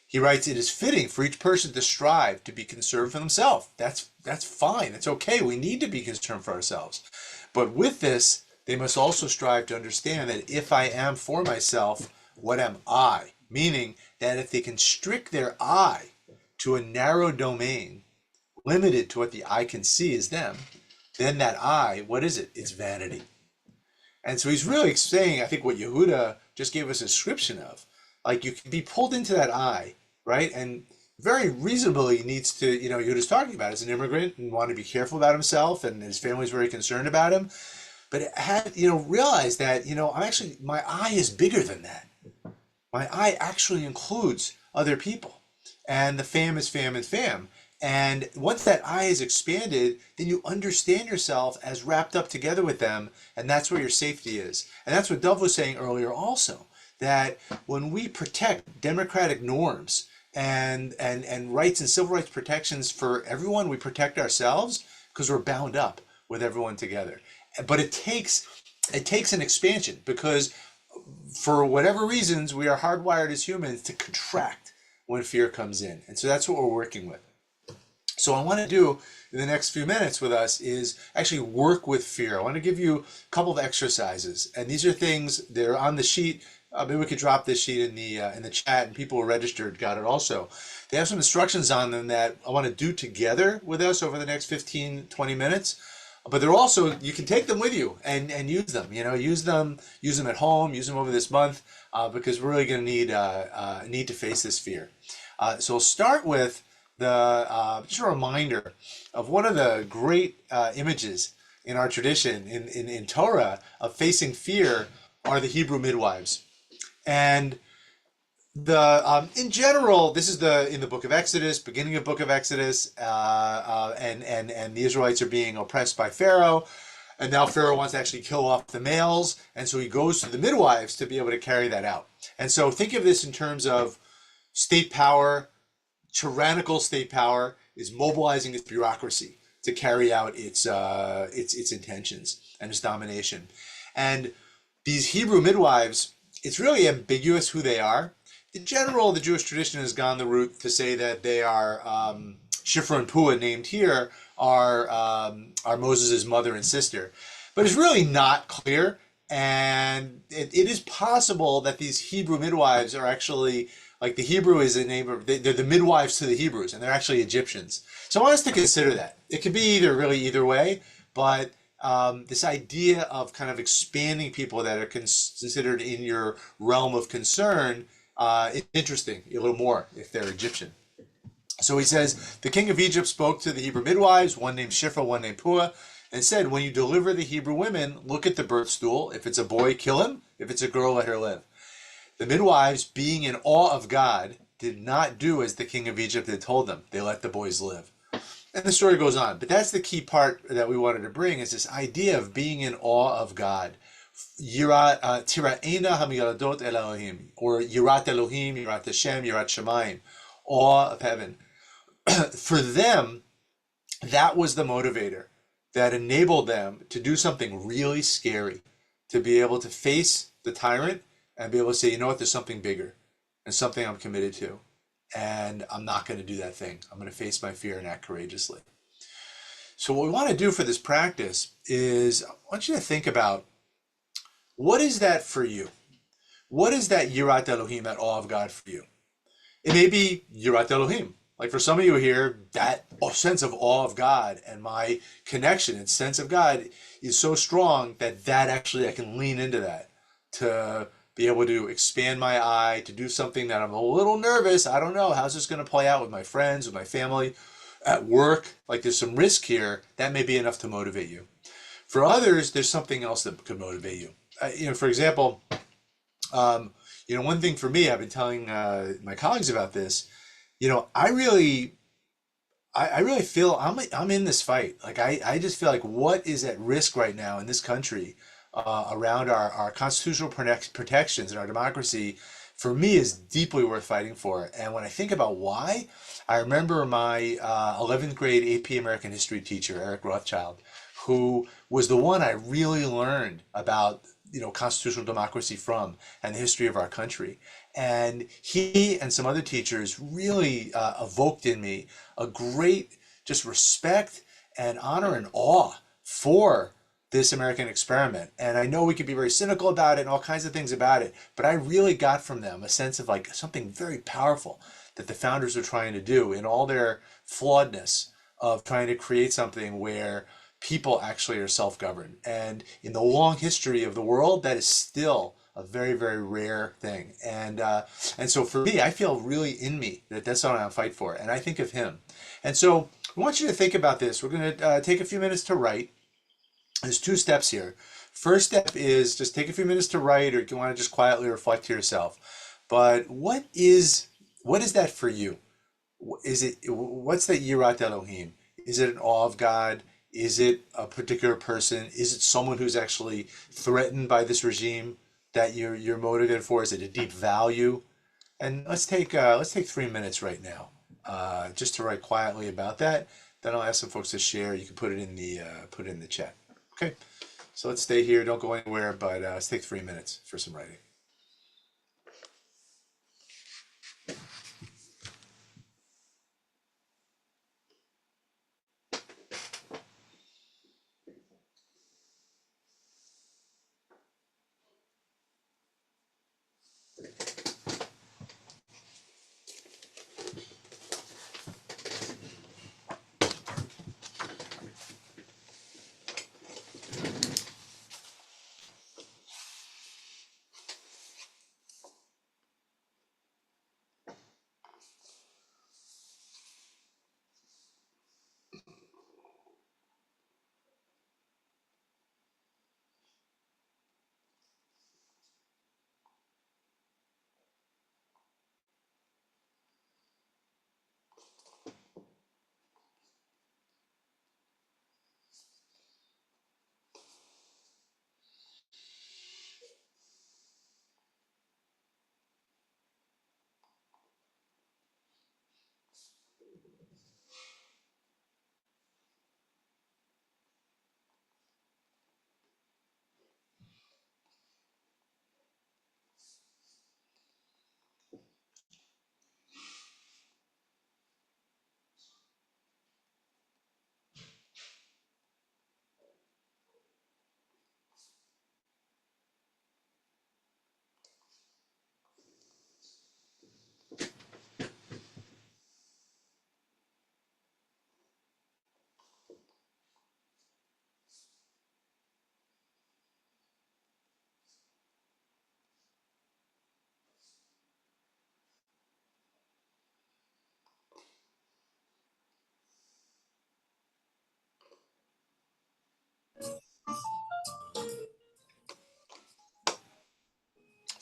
He writes, it is fitting for each person to strive to be concerned for themselves. That's fine. It's okay. We need to be concerned for ourselves. But with this, they must also strive to understand that if I am for myself, what am I? Meaning that if they constrict their I to a narrow domain, limited to what the eye can see is them, then that I, what is it? It's vanity. And so he's really saying, I think, what Yehuda just gave us a description of. Like, you can be pulled into that eye, right? And very reasonably needs to, Yehuda's talking about as an immigrant and want to be careful about himself, and his family's very concerned about him. But realize that, my eye is bigger than that. My eye actually includes other people. And the fam is fam and fam. And once that eye is expanded, then you understand yourself as wrapped up together with them, and that's where your safety is. And that's what Dov was saying earlier also, that when we protect democratic norms and rights and civil rights protections for everyone, we protect ourselves because we're bound up with everyone together. But it takes an expansion, because for whatever reasons, we are hardwired as humans to contract when fear comes in. And so that's what we're working with. So what I want to do in the next few minutes with us is actually work with fear. I want to give you a couple of exercises, and these are things that are on the sheet. Maybe we could drop this sheet in the chat, and people who are registered got it also. They have some instructions on them that I want to do together with us over the next 15, 20 minutes. But they're also, you can take them with you and use them. Use them at home, use them over this month, because we're really going to need to face this fear. So we'll start with just a reminder of one of the great images in our tradition in Torah of facing fear are the Hebrew midwives. And in general, this is in the book of Exodus, beginning of book of Exodus, and the Israelites are being oppressed by Pharaoh, and now Pharaoh wants to actually kill off the males, and so he goes to the midwives to be able to carry that out. And so think of this in terms of state power. Tyrannical state power is mobilizing its bureaucracy to carry out its intentions and its domination. And these Hebrew midwives, it's really ambiguous who they are. In general, the Jewish tradition has gone the route to say that they are Shifra and Puah, named here, are Moses' mother and sister. But it's really not clear, and it is possible that these Hebrew midwives are actually, like, the Hebrew is a name of, they're the midwives to the Hebrews, and they're actually Egyptians. So I want us to consider that. It could be either way, but this idea of kind of expanding people that are considered in your realm of concern, it's interesting a little more if they're Egyptian. So he says, the king of Egypt spoke to the Hebrew midwives, one named Shifra, one named Puah, and said, when you deliver the Hebrew women, look at the birth stool. If it's a boy, kill him. If it's a girl, let her live. The midwives, being in awe of God, did not do as the king of Egypt had told them. They let the boys live. And the story goes on. But that's the key part that we wanted to bring, is this idea of being in awe of God. Tira'ena hamiyaladot el Elohim, or Yirat Elohim, Yirat Hashem, Yirat Shamayim, awe of heaven. For them, that was the motivator that enabled them to do something really scary, to be able to face the tyrant and be able to say, you know what, there's something bigger and something I'm committed to, and I'm not going to do that thing. I'm going to face my fear and act courageously. So what we want to do for this practice is, I want you to think about, what is that for you? What is that Yirat Elohim, that awe of God for you? It may be Yirat Elohim. Like for some of you here, that sense of awe of God and my connection and sense of God is so strong that actually I can lean into that to be able to expand my eye, to do something that I'm a little nervous. I don't know, how's this going to play out with my friends, with my family, at work? Like there's some risk here. That may be enough to motivate you. For others, there's something else that could motivate you. For example, um, one thing for me, I've been telling my colleagues about this. I really I really feel I'm in this fight. Like I just feel like what is at risk right now in this country around our constitutional protections and our democracy, for me, is deeply worth fighting for. And when I think about why, I remember my 11th grade AP American history teacher, Eric Rothschild, who was the one I really learned about constitutional democracy from and the history of our country. And he and some other teachers really evoked in me a great just respect and honor and awe for this American experiment. And I know we could be very cynical about it and all kinds of things about it, but I really got from them a sense of like something very powerful that the founders were trying to do in all their flawedness of trying to create something where people actually are self-governed. And in the long history of the world, that is still a very, very rare thing. And so for me, I feel really in me that that's what I fight for. And I think of him. And so I want you to think about this. We're going to take a few minutes to write. There's two steps here. First step is just take a few minutes to write, or you want to just quietly reflect to yourself. But what is that for you? What's that Yirat Elohim? Is it an awe of God? Is it a particular person? Is it someone who's actually threatened by this regime that you're motivated for? Is it a deep value? And let's take 3 minutes right now, just to write quietly about that. Then I'll ask some folks to share. You can put it in the chat. Okay. So let's stay here. Don't go anywhere. But let's take 3 minutes for some writing.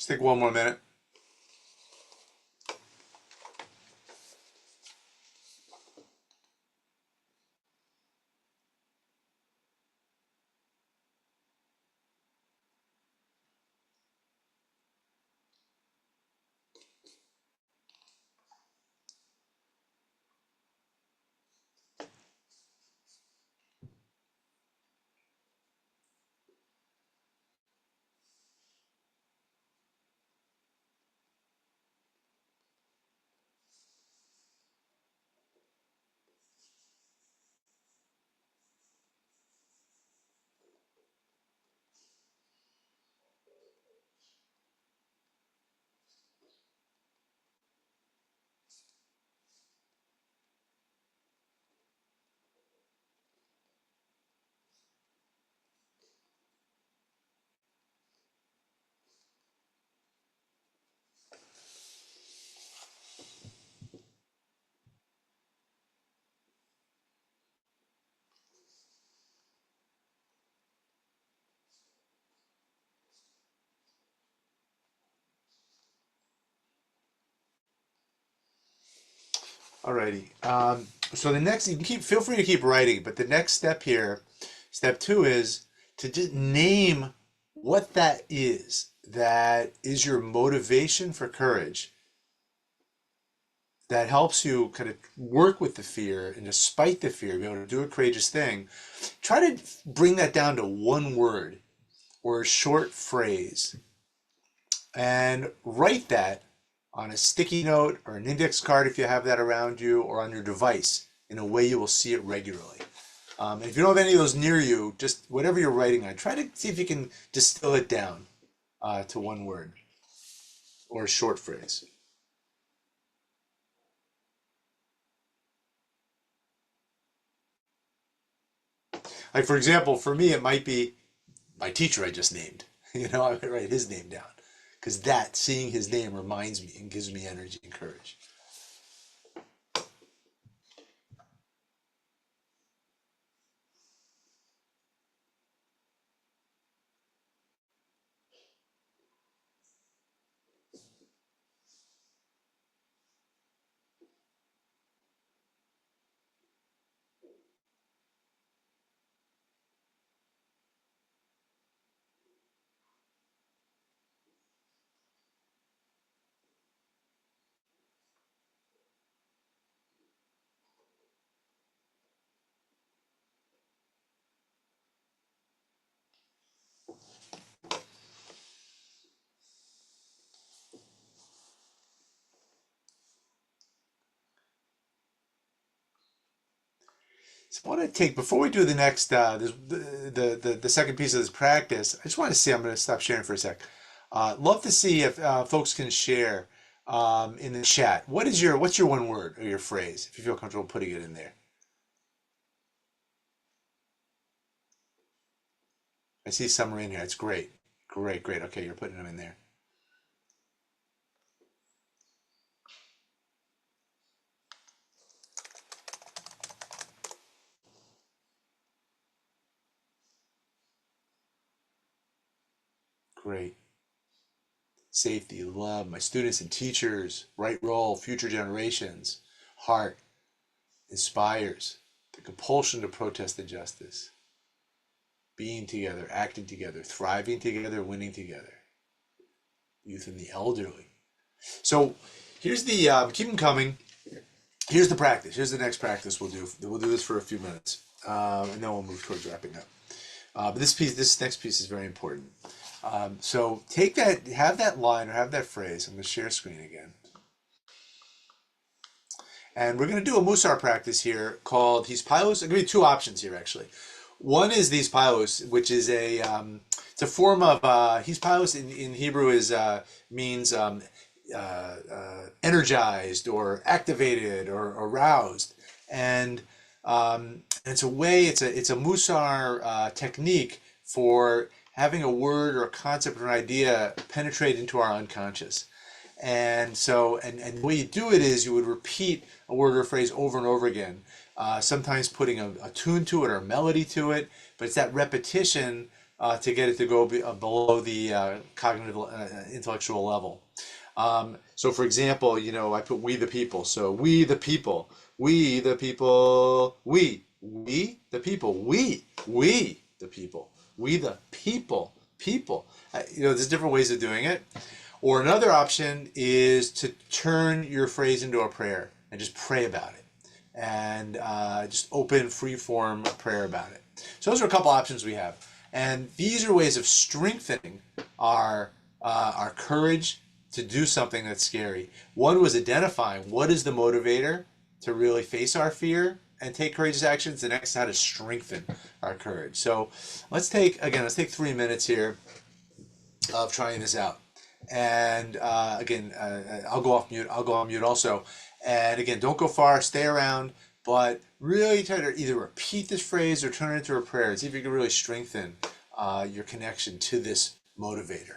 Let's take one more minute. Alrighty. So the next, you can feel free to keep writing, but the next step here, step two, is to just name what that is your motivation for courage, that helps you kind of work with the fear and despite the fear, be able to do a courageous thing. Try to bring that down to one word or a short phrase and write that on a sticky note or an index card if you have that around you, or on your device in a way you will see it regularly. And if you don't have any of those near you, just whatever you're writing on, try to see if you can distill it down to one word or a short phrase. Like, for example, for me, it might be my teacher I just named. You know, I would write his name down because that, seeing his name, reminds me and gives me energy and courage. So I want to take, before we do the next, the second piece of this practice, I just want to see, I'm going to stop sharing for a sec. Love to see if folks can share in the chat. What's your one word or your phrase, if you feel comfortable putting it in there? I see some are in here. It's great. Great, great. Okay, you're putting them in there. Great. Safety, love, my students and teachers, right role, future generations, heart, inspires, the compulsion to protest injustice, being together, acting together, thriving together, winning together, youth and the elderly. So here's the, keep them coming. Here's the practice. Here's the next practice we'll do. We'll do this for a few minutes, and then we'll move towards wrapping up. But this next piece is very important. So take that, have that line or have that phrase. I'm going to share screen again. And we're going to do a Musar practice here called Hispailos. I'm going to give you two options here, actually. One is the Hispailos, which is it's a form of, Hispailos in Hebrew means energized or activated or aroused. And it's a way, it's a Musar technique for having a word or a concept or an idea penetrate into our unconscious. And so, and the way you do it is you would repeat a word or a phrase over and over again, sometimes putting a tune to it or a melody to it, but it's that repetition to get it to go below the cognitive, intellectual level. So for example, you know, I put we the people. So we the people, we the people, we the people, we the people, we the people. You know, there's different ways of doing it. Or another option is to turn your phrase into a prayer and just pray about it. And just open, free form prayer about it. So those are a couple options we have. And these are ways of strengthening our courage to do something that's scary. One was identifying what is the motivator to really face our fear and take courageous actions. The next is how to strengthen our courage. So let's take 3 minutes here of trying this out. And again, I'll go off mute. I'll go on mute also. And again, don't go far. Stay around. But really try to either repeat this phrase or turn it into a prayer. See if you can really strengthen your connection to this motivator.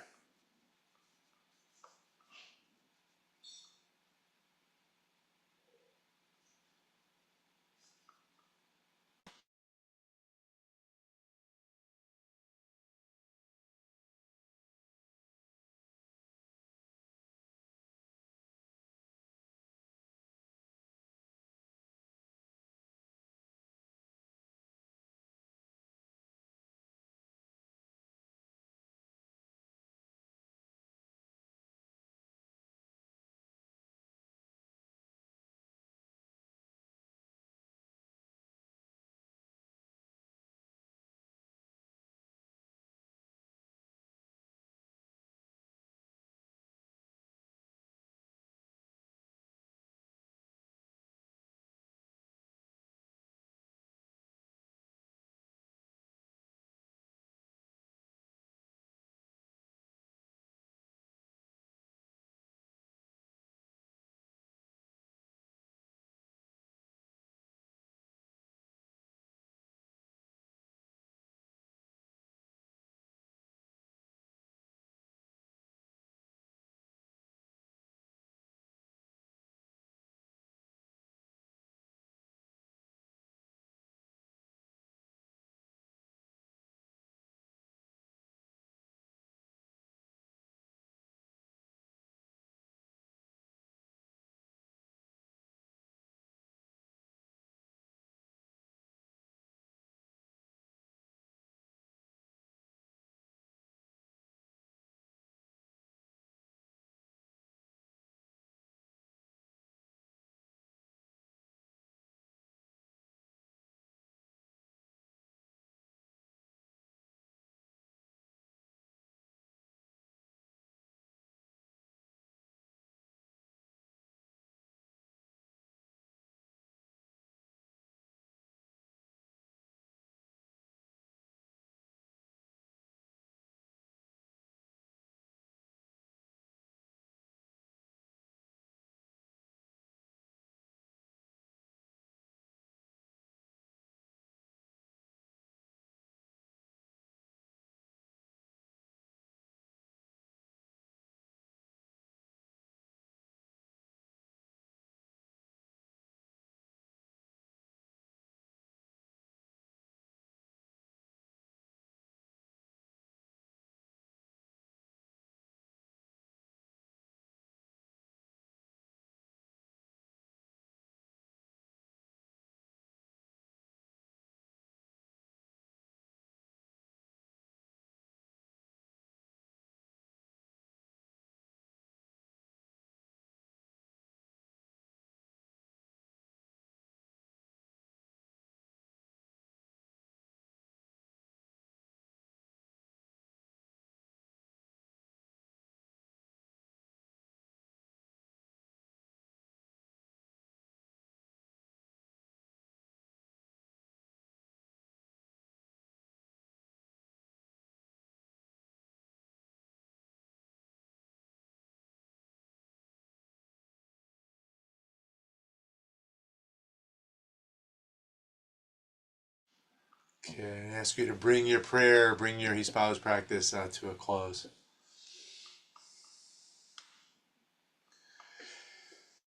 Okay, I ask you to bring your prayer, bring your espoused practice to a close.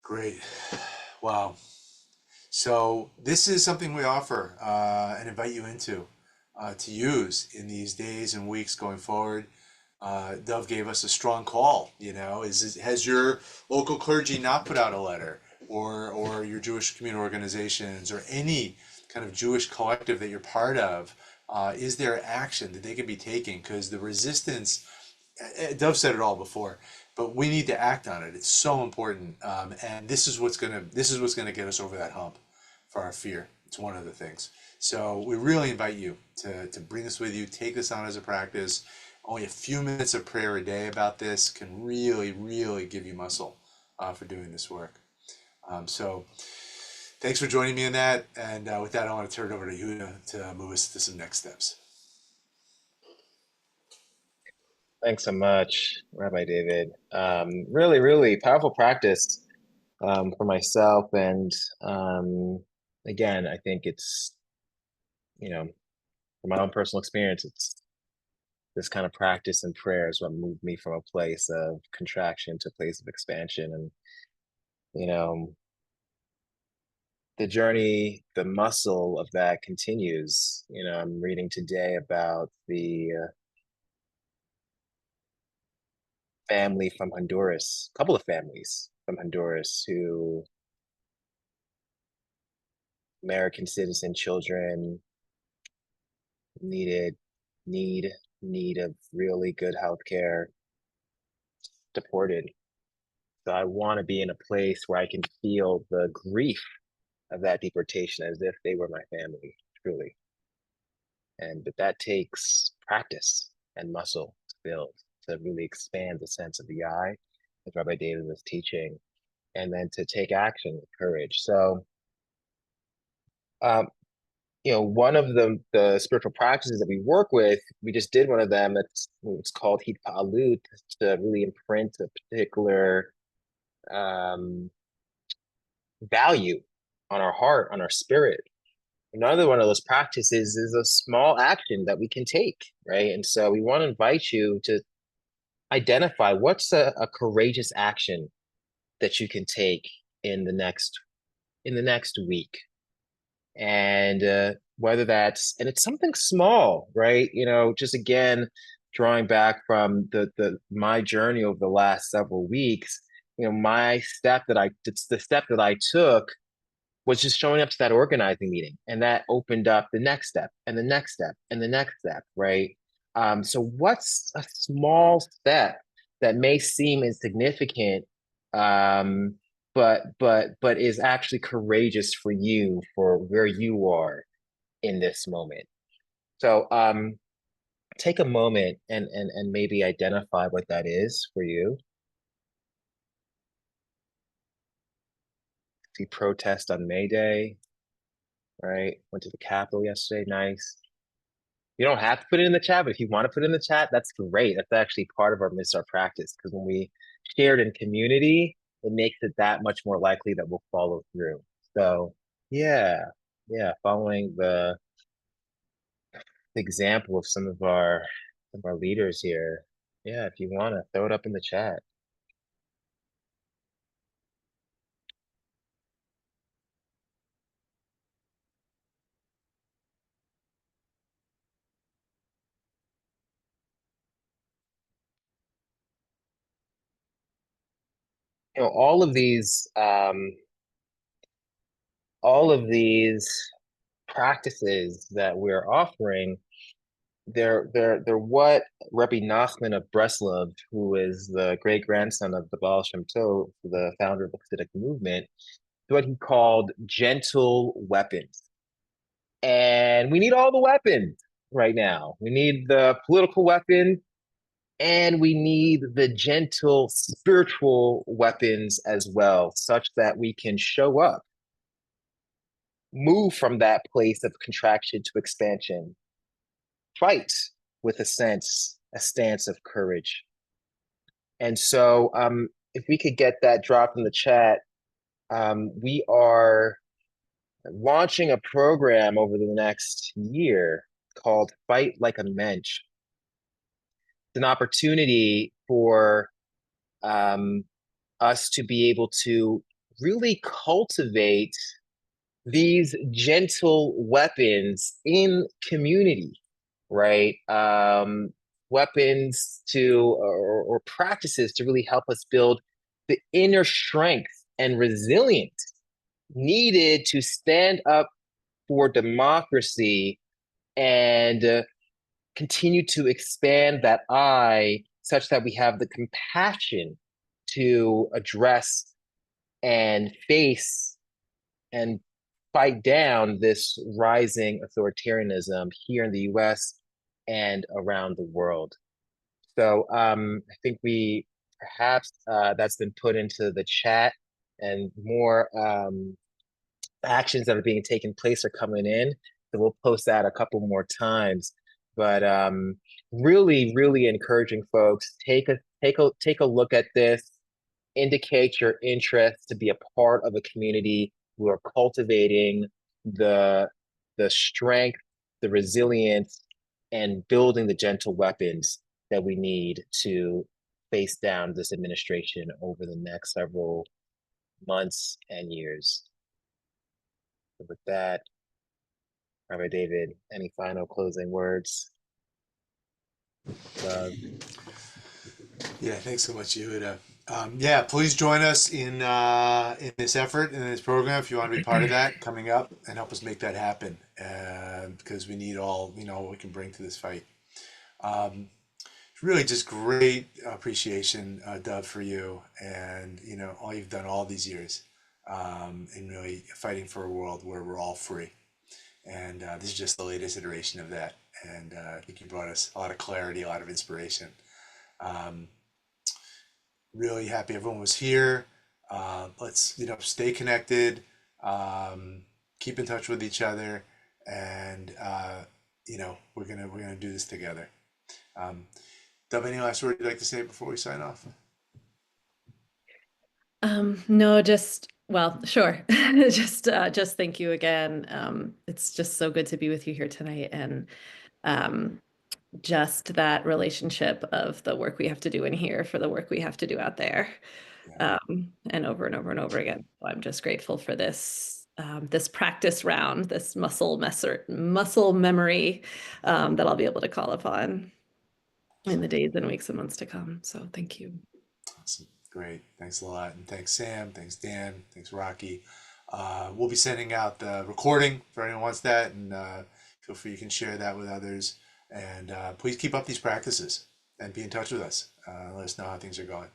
Great. Wow. So this is something we offer and invite you into to use in these days and weeks going forward. Dove gave us a strong call. Has your local clergy not put out a letter, or your Jewish community organizations, or any kind of Jewish collective that you're part of? Is there action that they can be taking? Because the resistance, Dove said it all before, but we need to act on it. It's so important, and this is what's gonna get us over that hump for our fear. It's one of the things. So we really invite you to bring this with you, take this on as a practice. Only a few minutes of prayer a day about this can really, really give you muscle for doing this work. So thanks for joining me in that. And with that, I want to turn it over to Yehuda to move us to some next steps. Thanks so much, Rabbi David. Really, really powerful practice for myself. And again, I think it's, from my own personal experience, it's this kind of practice and prayer is what moved me from a place of contraction to a place of expansion. And, the journey, the muscle of that continues. I'm reading today about the family from Honduras, a couple of families from Honduras who American citizen children need need of really good healthcare, deported. So I want to be in a place where I can feel the grief of that deportation as if they were my family, truly. But that takes practice and muscle to build, to really expand the sense of the I, as Rabbi David was teaching, and then to take action with courage. So, one of the spiritual practices that we work with, we just did one of them. It's called Hitpa'alut, to really imprint a particular value on our heart, on our spirit. Another one of those practices is a small action that we can take, right? And so we want to invite you to identify what's a courageous action that you can take in the next week. And whether and it's something small, right? Just again, drawing back from my journey over the last several weeks, it's the step that I took was just showing up to that organizing meeting, and that opened up the next step and the next step and the next step, right? So what's a small step that may seem insignificant, but is actually courageous for you, for where you are in this moment? So take a moment and maybe identify what that is for you. See protest on May Day, right? Went to the Capitol yesterday, nice. You don't have to put it in the chat, but if you want to put it in the chat, that's great. That's actually part of our Missar practice, because when we share it in community, it makes it that much more likely that we'll follow through. So yeah, following the example of some of our leaders here. Yeah, if you want to throw it up in the chat. All of these practices that we're offering, they're what Rabbi Nachman of Breslov, who is the great grandson of the Baal Shem Tov, the founder of the Hasidic movement, what he called gentle weapons. And we need all the weapons right now. We need the political weapon, and we need the gentle spiritual weapons as well, such that we can show up, move from that place of contraction to expansion, fight with a stance of courage. And so if we could get that dropped in the chat, we are launching a program over the next year called Fight Like a Mensch. It's an opportunity for us to be able to really cultivate these gentle weapons in community, right? Weapons or practices to really help us build the inner strength and resilience needed to stand up for democracy and continue to expand that I such that we have the compassion to address and face and fight down this rising authoritarianism here in the US and around the world. So I think we perhaps that's been put into the chat, and more actions that are being taken place are coming in. So we'll post that a couple more times. But really, really encouraging folks, take a look at this, indicate your interest to be a part of a community who are cultivating the strength, the resilience, and building the gentle weapons that we need to face down this administration over the next several months and years. So with that, Rabbi David, any final closing words? Yeah, thanks so much, Yehuda. Yeah, please join us in this effort, in this program, if you want to be part of that coming up, and help us make that happen, because we need all what we can bring to this fight. Really just great appreciation, Dov, for you, and all you've done all these years, in really fighting for a world where we're all free. And this is just the latest iteration of that. And I think you brought us a lot of clarity, a lot of inspiration. Really happy everyone was here. Let's stay connected, keep in touch with each other, and we're gonna do this together. Dov, any last word you'd like to say before we sign off? No, well, sure. Just thank you again. It's just so good to be with you here tonight, and um, just that relationship of the work we have to do in here for the work we have to do out there, Yeah. and over and over and over again. So I'm just grateful for this practice round, this muscle memory, that I'll be able to call upon in the days and weeks and months to come. So thank you. Awesome. Great. Thanks a lot. And thanks, Sam. Thanks, Dan. Thanks, Rocky. We'll be sending out the recording for anyone who wants that. And feel free, you can share that with others. And please keep up these practices and be in touch with us. Let us know how things are going.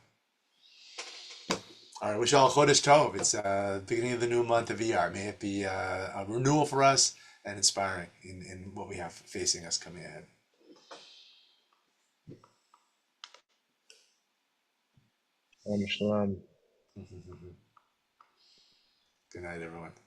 All right. Wish you all Chodesh Tov. It's the beginning of the new month of ER. May it be a renewal for us and inspiring in what we have facing us coming ahead. Shalom. Good night, everyone.